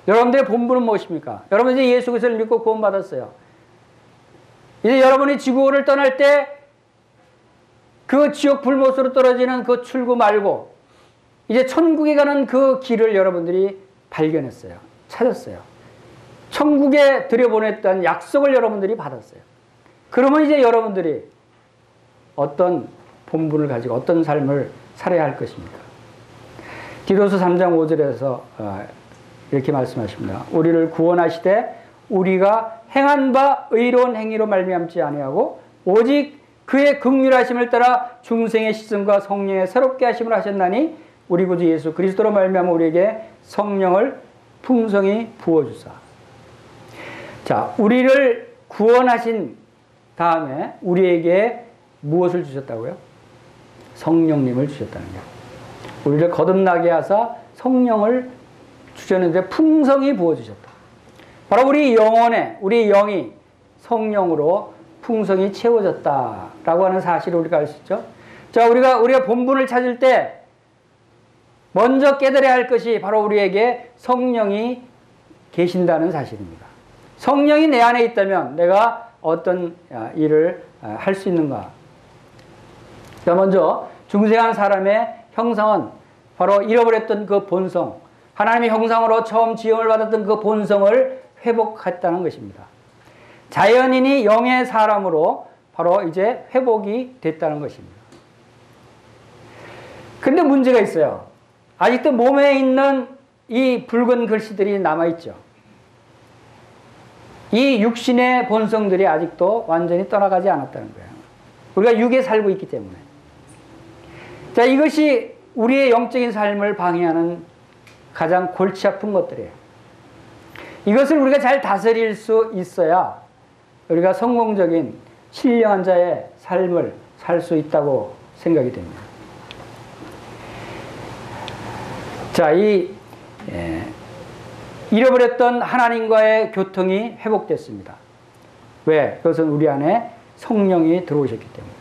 여러분들의 본분은 무엇입니까? 여러분 이제 예수 그리스도를 믿고 구원받았어요. 이제 여러분이 지구를 떠날 때 그 지옥 불못으로 떨어지는 그 출구 말고 이제 천국에 가는 그 길을 여러분들이 발견했어요. 찾았어요. 천국에 들여보냈던 약속을 여러분들이 받았어요. 그러면 이제 여러분들이 어떤 본분을 가지고 어떤 삶을 살아야 할 것입니까? 디도서 3장 5절에서 이렇게 말씀하십니다. 우리를 구원하시되 우리가 행한 바 의로운 행위로 말미암지 아니하고 오직 그의 긍휼하심을 따라 중생의 시즌과 성령의 새롭게 하심을 하셨나니 우리 구주 예수 그리스도로 말미암아 우리에게 성령을 풍성히 부어주사. 자, 우리를 구원하신 다음에 우리에게 무엇을 주셨다고요? 성령님을 주셨다는 거예요. 우리를 거듭나게 하사 성령을 주셨는데 풍성히 부어주셨다. 바로 우리 영이 성령으로 풍성히 채워졌다라고 하는 사실을 우리가 알 수 있죠. 자, 우리가 본분을 찾을 때 먼저 깨달아야 할 것이 바로 우리에게 성령이 계신다는 사실입니다. 성령이 내 안에 있다면 내가 어떤 일을 할 수 있는가? 자, 먼저 중생한 사람의 형상은 바로 잃어버렸던 그 본성, 하나님의 형상으로 처음 지음을 받았던 그 본성을 회복했다는 것입니다. 자연인이 영의 사람으로 바로 이제 회복이 됐다는 것입니다. 근데 문제가 있어요. 아직도 몸에 있는 이 붉은 글씨들이 남아있죠. 이 육신의 본성들이 아직도 완전히 떠나가지 않았다는 거예요. 우리가 육에 살고 있기 때문에. 자, 이것이 우리의 영적인 삶을 방해하는 가장 골치 아픈 것들이에요. 이것을 우리가 잘 다스릴 수 있어야 우리가 성공적인 신령한 자의 삶을 살 수 있다고 생각이 됩니다. 자, 잃어버렸던 하나님과의 교통이 회복됐습니다. 왜? 그것은 우리 안에 성령이 들어오셨기 때문에.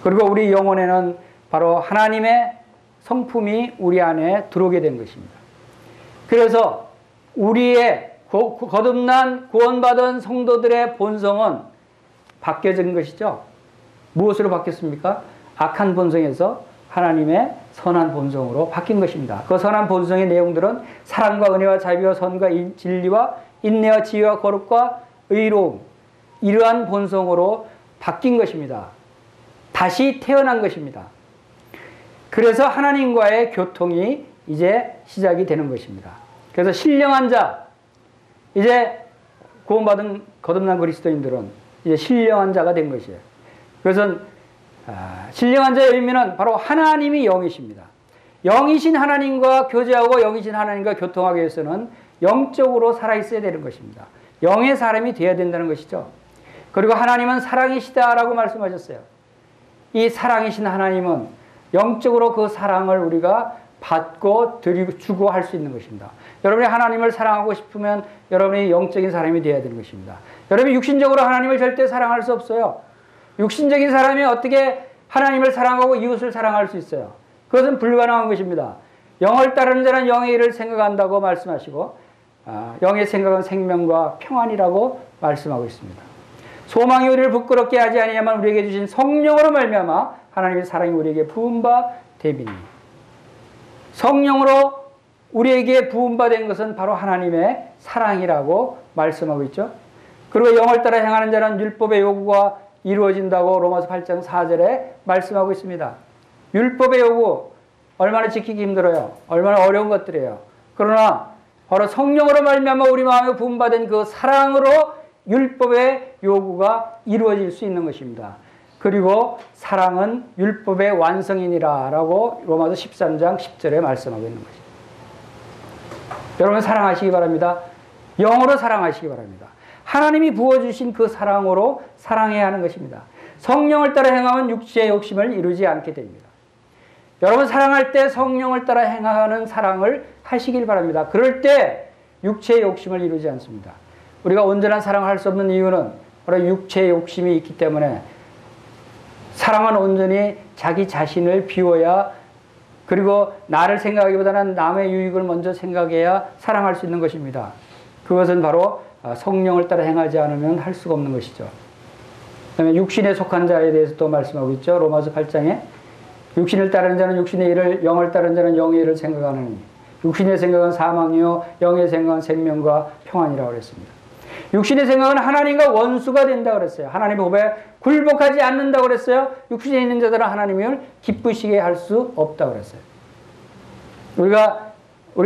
그리고 우리 영혼에는 바로 하나님의 성품이 우리 안에 들어오게 된 것입니다. 그래서 우리의 거듭난 구원받은 성도들의 본성은 바뀌어진 것이죠. 무엇으로 바뀌었습니까? 악한 본성에서 하나님의 선한 본성으로 바뀐 것입니다. 그 선한 본성의 내용들은 사랑과 은혜와 자비와 선과 진리와 인내와 지혜와 거룩과 의로움, 이러한 본성으로 바뀐 것입니다. 다시 태어난 것입니다. 그래서 하나님과의 교통이 이제 시작이 되는 것입니다. 그래서 신령한 자, 이제 구원받은 거듭난 그리스도인들은 이제 신령한 자가 된 것이에요. 그것은 신령한 자의 의미는 바로 하나님이 영이십니다. 영이신 하나님과 교제하고 영이신 하나님과 교통하기 위해서는 영적으로 살아있어야 되는 것입니다. 영의 사람이 되어야 된다는 것이죠. 그리고 하나님은 사랑이시다라고 말씀하셨어요. 이 사랑이신 하나님은 영적으로 그 사랑을 우리가 받고 드리고 주고 할 수 있는 것입니다. 여러분이 하나님을 사랑하고 싶으면 여러분이 영적인 사람이 되어야 되는 것입니다. 여러분이 육신적으로 하나님을 절대 사랑할 수 없어요. 육신적인 사람이 어떻게 하나님을 사랑하고 이웃을 사랑할 수 있어요? 그것은 불가능한 것입니다. 영을 따르는 자는 영의 일을 생각한다고 말씀하시고 영의 생각은 생명과 평안이라고 말씀하고 있습니다. 소망이 우리를 부끄럽게 하지 아니하면 우리에게 주신 성령으로 말미암아 하나님의 사랑이 우리에게 부은 바 됨이니, 성령으로 우리에게 부음받은 것은 바로 하나님의 사랑이라고 말씀하고 있죠. 그리고 영을 따라 행하는 자는 율법의 요구가 이루어진다고 로마서 8장 4절에 말씀하고 있습니다. 율법의 요구, 얼마나 지키기 힘들어요. 얼마나 어려운 것들이에요. 그러나 바로 성령으로 말미암아 우리 마음에 부음받은 그 사랑으로 율법의 요구가 이루어질 수 있는 것입니다. 그리고 사랑은 율법의 완성이니라 라고 로마서 13장 10절에 말씀하고 있는 것입니다. 여러분 사랑하시기 바랍니다. 영으로 사랑하시기 바랍니다. 하나님이 부어주신 그 사랑으로 사랑해야 하는 것입니다. 성령을 따라 행하면 육체의 욕심을 이루지 않게 됩니다. 여러분 사랑할 때 성령을 따라 행하는 사랑을 하시길 바랍니다. 그럴 때 육체의 욕심을 이루지 않습니다. 우리가 온전한 사랑을 할 수 없는 이유는 바로 육체의 욕심이 있기 때문에 사랑은 온전히 자기 자신을 비워야, 그리고 나를 생각하기보다는 남의 유익을 먼저 생각해야 사랑할 수 있는 것입니다. 그것은 바로 성령을 따라 행하지 않으면 할 수가 없는 것이죠. 그다음에 육신에 속한 자에 대해서 또 말씀하고 있죠. 로마서 8장에 육신을 따르는 자는 육신의 일을, 영을 따르는 자는 영의 일을 생각하느니 육신의 생각은 사망이요 영의 생각은 생명과 평안이라고 그랬습니다. 육신의 생각은 하나님과 원수가 된다고 그랬어요. 하나님의 법에 굴복하지 않는다고 그랬어요. 육신에 있는 자들은 하나님을 기쁘시게 할 수 없다고 그랬어요. 우리가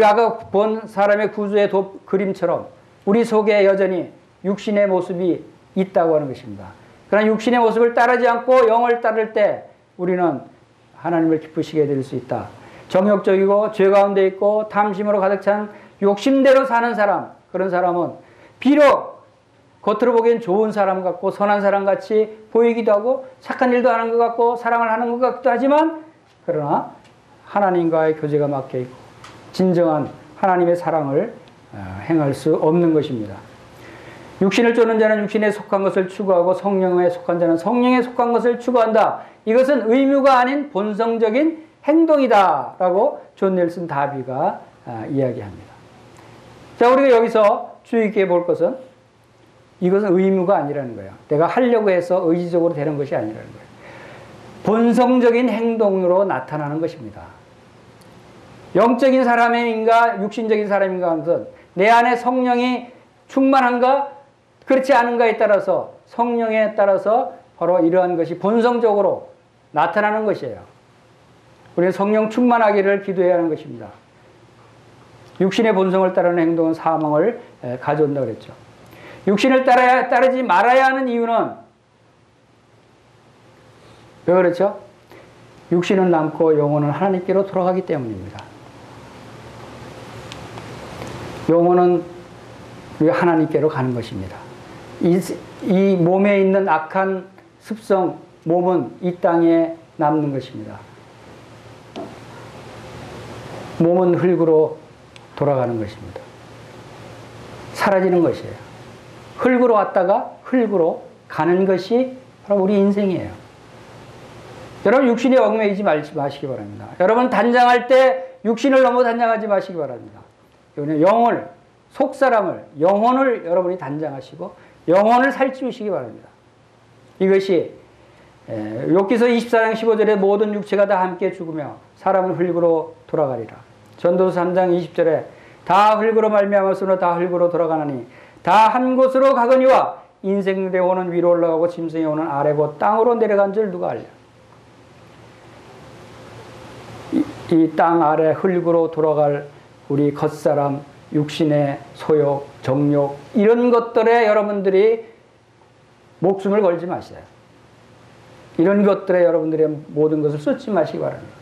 아까 본 사람의 구주의 그림처럼 우리 속에 여전히 육신의 모습이 있다고 하는 것입니다. 그러나 육신의 모습을 따르지 않고 영을 따를 때 우리는 하나님을 기쁘시게 될 수 있다. 정욕적이고 죄 가운데 있고 탐심으로 가득 찬 욕심대로 사는 사람, 그런 사람은 비록 겉으로 보기엔 좋은 사람 같고 선한 사람 같이 보이기도 하고 착한 일도 하는 것 같고 사랑을 하는 것 같기도 하지만, 그러나 하나님과의 교제가 막혀 있고 진정한 하나님의 사랑을 행할 수 없는 것입니다. 육신을 쫓는 자는 육신에 속한 것을 추구하고 성령에 속한 자는 성령에 속한 것을 추구한다. 이것은 의무가 아닌 본성적인 행동이다 라고 존 넬슨 다비가 이야기합니다. 자, 우리가 여기서 주의 깊게 볼 것은 이것은 의무가 아니라는 거예요. 내가 하려고 해서 의지적으로 되는 것이 아니라는 거예요. 본성적인 행동으로 나타나는 것입니다. 영적인 사람인가 육신적인 사람인가 하는 것은 내 안에 성령이 충만한가 그렇지 않은가에 따라서, 성령에 따라서 바로 이러한 것이 본성적으로 나타나는 것이에요. 우리는 성령 충만하기를 기도해야 하는 것입니다. 육신의 본성을 따르는 행동은 사망을 가져온다고 그랬죠. 육신을 따르지 말아야 하는 이유는 왜 그렇죠? 육신은 남고 영혼은 하나님께로 돌아가기 때문입니다. 영혼은 하나님께로 가는 것입니다. 이 몸에 있는 악한 습성, 몸은 이 땅에 남는 것입니다. 몸은 흙으로 돌아가는 것입니다. 사라지는 것이에요. 흙으로 왔다가 흙으로 가는 것이 바로 우리 인생이에요. 여러분 육신에 얽매이지 마시기 바랍니다. 여러분 단장할 때 육신을 너무 단장하지 마시기 바랍니다. 영을 속 사람을, 영혼을 여러분이 단장하시고 영혼을 살찌우시기 바랍니다. 이것이 욥기서 24장 15절에 모든 육체가 다 함께 죽으며 사람은 흙으로 돌아가리라. 전도서 3장 20절에 다 흙으로 말미암았으므로 다 흙으로 돌아가나니 다 한 곳으로 가거니와 인생의 영혼은 위로 올라가고 짐승의 영혼은 아래고 땅으로 내려간 줄 누가 알랴. 이 땅 아래 흙으로 돌아갈 우리 겉사람, 육신의 소욕, 정욕 이런 것들에 여러분들이 목숨을 걸지 마세요. 이런 것들에 여러분들의 모든 것을 쏟지 마시기 바랍니다.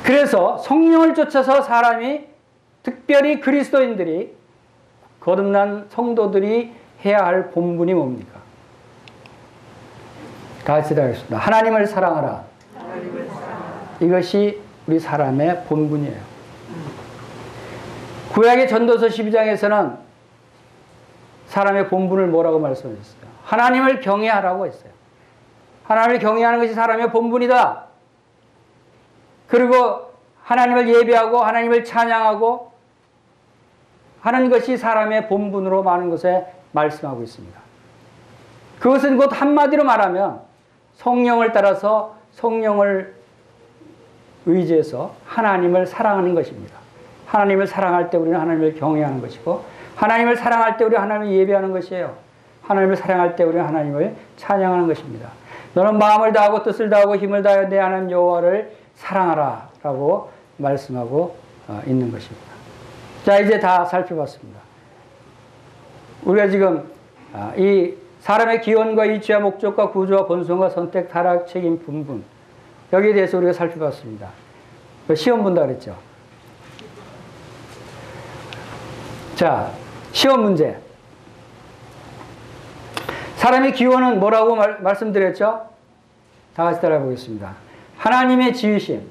그래서 성령을 쫓아서 사람이, 특별히 그리스도인들이, 거듭난 성도들이 해야 할 본분이 뭡니까? 다 같이 하겠습니다. 하나님을 사랑하라. 이것이 우리 사람의 본분이에요. 구약의 전도서 12장에서는 사람의 본분을 뭐라고 말씀하셨어요? 하나님을 경외하라고 했어요. 하나님을 경외하는 것이 사람의 본분이다. 그리고 하나님을 예배하고 하나님을 찬양하고 하는 것이 사람의 본분으로 많은 것에 말씀하고 있습니다. 그것은 곧 한마디로 말하면 성령을 따라서 성령을 의지해서 하나님을 사랑하는 것입니다. 하나님을 사랑할 때 우리는 하나님을 경외하는 것이고 하나님을 사랑할 때 우리는 하나님을 예배하는 것이에요. 하나님을 사랑할 때 우리는 하나님을 찬양하는 것입니다. 너는 마음을 다하고 뜻을 다하고 힘을 다하여 내 하나님 여호와를 사랑하라 라고 말씀하고 있는 것입니다. 자, 이제 다 살펴봤습니다. 우리가 지금 이 사람의 기원과 이치와 목적과 구조와 본성과 선택, 타락, 책임, 분분 여기에 대해서 우리가 살펴봤습니다. 시험 본다 그랬죠. 자, 시험 문제. 사람의 기원은 뭐라고 말씀드렸죠? 다 같이 따라해 보겠습니다. 하나님의 지으심.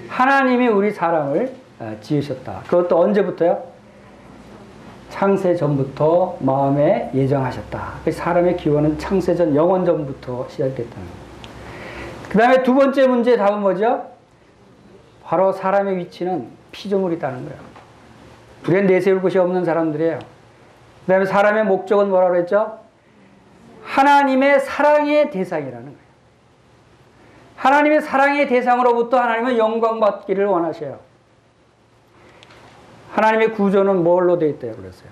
하나님이 우리 사람을 지으셨다. 그것도 언제부터요? 창세 전부터 마음에 예정하셨다. 사람의 기원은 창세전 영원 전부터 시작됐다는 거예요. 그 다음에 두 번째 문제의 답은 뭐죠? 바로 사람의 위치는 피조물이다는 거예요. 우리는 내세울 곳이 없는 사람들이에요. 그 다음에 사람의 목적은 뭐라고 했죠? 하나님의 사랑의 대상이라는 거예요. 하나님의 사랑의 대상으로부터 하나님은 영광받기를 원하셔요. 하나님의 구조는 뭘로 되어 있다고 그랬어요?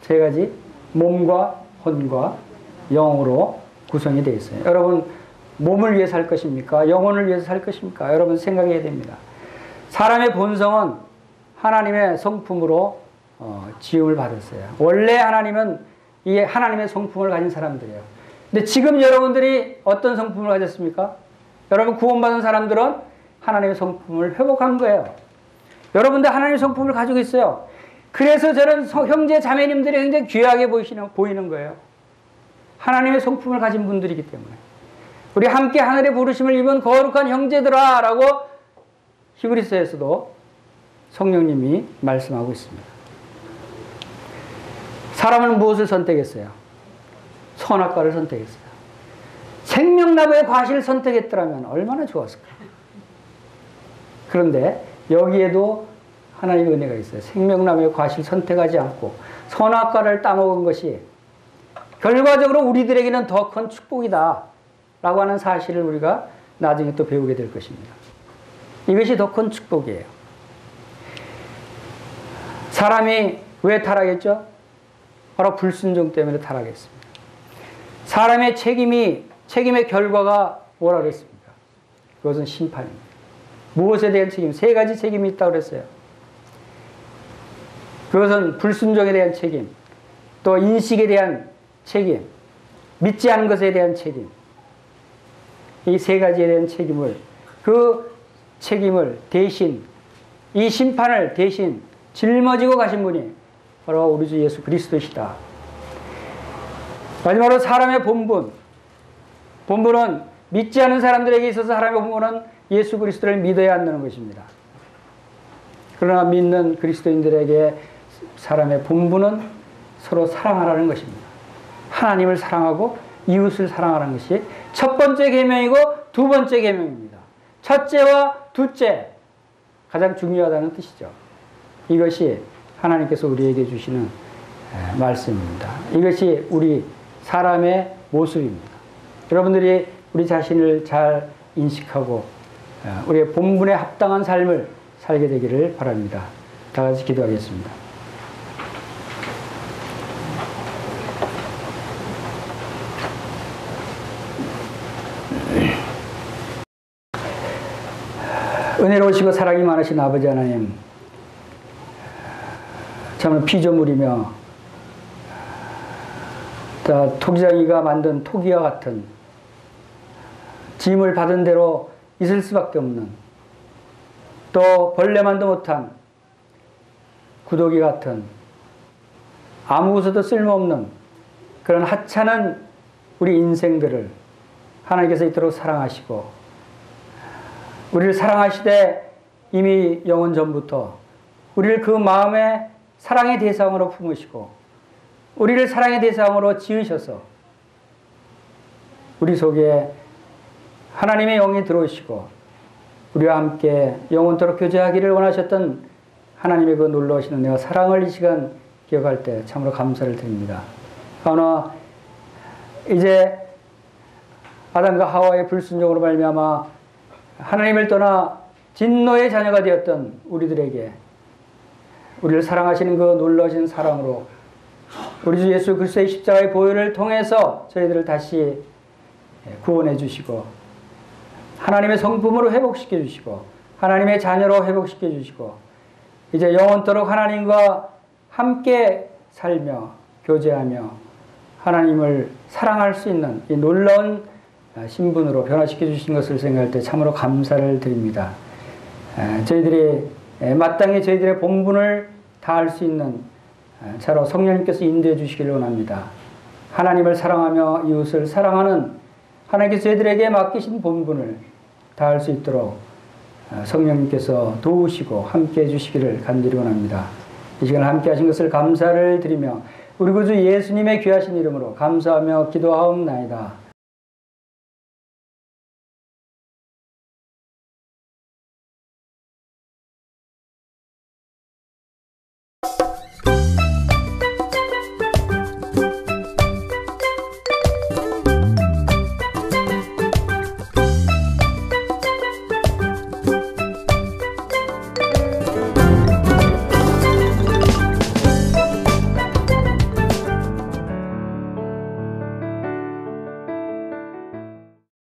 세 가지, 몸과 혼과 영으로 구성이 되어 있어요. 여러분, 몸을 위해 살 것입니까? 영혼을 위해서 살 것입니까? 여러분 생각해야 됩니다. 사람의 본성은 하나님의 성품으로 지음을 받았어요. 원래 하나님은 이 하나님의 성품을 가진 사람들이에요. 근데 지금 여러분들이 어떤 성품을 가졌습니까? 여러분 구원받은 사람들은 하나님의 성품을 회복한 거예요. 여러분들 하나님의 성품을 가지고 있어요. 그래서 저는 형제 자매님들이 굉장히 귀하게 보이는 거예요. 하나님의 성품을 가진 분들이기 때문에. 우리 함께 하늘의 부르심을 입은 거룩한 형제들아 라고 히브리서에서도 성령님이 말씀하고 있습니다. 사람은 무엇을 선택했어요? 선악과를 선택했어요. 생명나무의 과실을 선택했더라면 얼마나 좋았을까. 그런데 여기에도 하나님의 은혜가 있어요. 생명나무의 과실을 선택하지 않고 선악과를 따먹은 것이 결과적으로 우리들에게는 더 큰 축복이다 라고 하는 사실을 우리가 나중에 또 배우게 될 것입니다. 이것이 더 큰 축복이에요. 사람이 왜 타락했죠? 바로 불순종 때문에 타락했습니다. 사람의 책임의 결과가 뭐라 그랬습니까? 그것은 심판입니다. 무엇에 대한 책임? 세 가지 책임이 있다고 그랬어요. 그것은 불순종에 대한 책임, 또 인식에 대한 책임, 믿지 않은 것에 대한 책임. 이 세 가지에 대한 책임을, 그 책임을 대신, 이 심판을 대신 짊어지고 가신 분이 바로 우리 주 예수 그리스도시다. 마지막으로 사람의 본분은 믿지 않는 사람들에게 있어서 사람의 본분은 예수 그리스도를 믿어야 한다는 것입니다. 그러나 믿는 그리스도인들에게 사람의 본분은 서로 사랑하라는 것입니다. 하나님을 사랑하고 이웃을 사랑하라는 것이 첫 번째 계명이고 두 번째 계명입니다. 첫째와 둘째 가장 중요하다는 뜻이죠. 이것이 하나님께서 우리에게 주시는 말씀입니다. 이것이 우리 사람의 모습입니다. 여러분들이 우리 자신을 잘 인식하고 우리의 본분에 합당한 삶을 살게 되기를 바랍니다. 다 같이 기도하겠습니다. 은혜로우시고 사랑이 많으신 아버지 하나님, 참 피조물이며 토기장이가 만든 토기와 같은 짐을 받은 대로 있을 수밖에 없는, 또 벌레만도 못한 구더기 같은 아무것도 쓸모없는 그런 하찮은 우리 인생들을 하나님께서 이토록 사랑하시고, 우리를 사랑하시되 이미 영원 전부터 우리를 그 마음의 사랑의 대상으로 품으시고 우리를 사랑의 대상으로 지으셔서 우리 속에 하나님의 영이 들어오시고 우리와 함께 영원토록 교제하기를 원하셨던 하나님의 그 놀라우신 은혜와 사랑을 이 시간 기억할 때 참으로 감사를 드립니다. 그러나 이제 아담과 하와의 불순종으로 말미암아 하나님을 떠나 진노의 자녀가 되었던 우리들에게 우리를 사랑하시는 그 놀라우신 사랑으로 우리 주 예수 그리스도의 십자가의 보혈을 통해서 저희들을 다시 구원해 주시고 하나님의 성품으로 회복시켜 주시고 하나님의 자녀로 회복시켜 주시고 이제 영원토록 하나님과 함께 살며 교제하며 하나님을 사랑할 수 있는 이 놀라운 신분으로 변화시켜 주신 것을 생각할 때 참으로 감사를 드립니다. 저희들이 마땅히 저희들의 본분을 다할 수 있는 차로 성령님께서 인도해 주시기를 원합니다. 하나님을 사랑하며 이웃을 사랑하는 하나님께서 저희들에게 맡기신 본분을 다할 수 있도록 성령님께서 도우시고 함께해 주시기를 간절히 원합니다. 이 시간 함께 하신 것을 감사를 드리며 우리 구주 예수님의 귀하신 이름으로 감사하며 기도하옵나이다.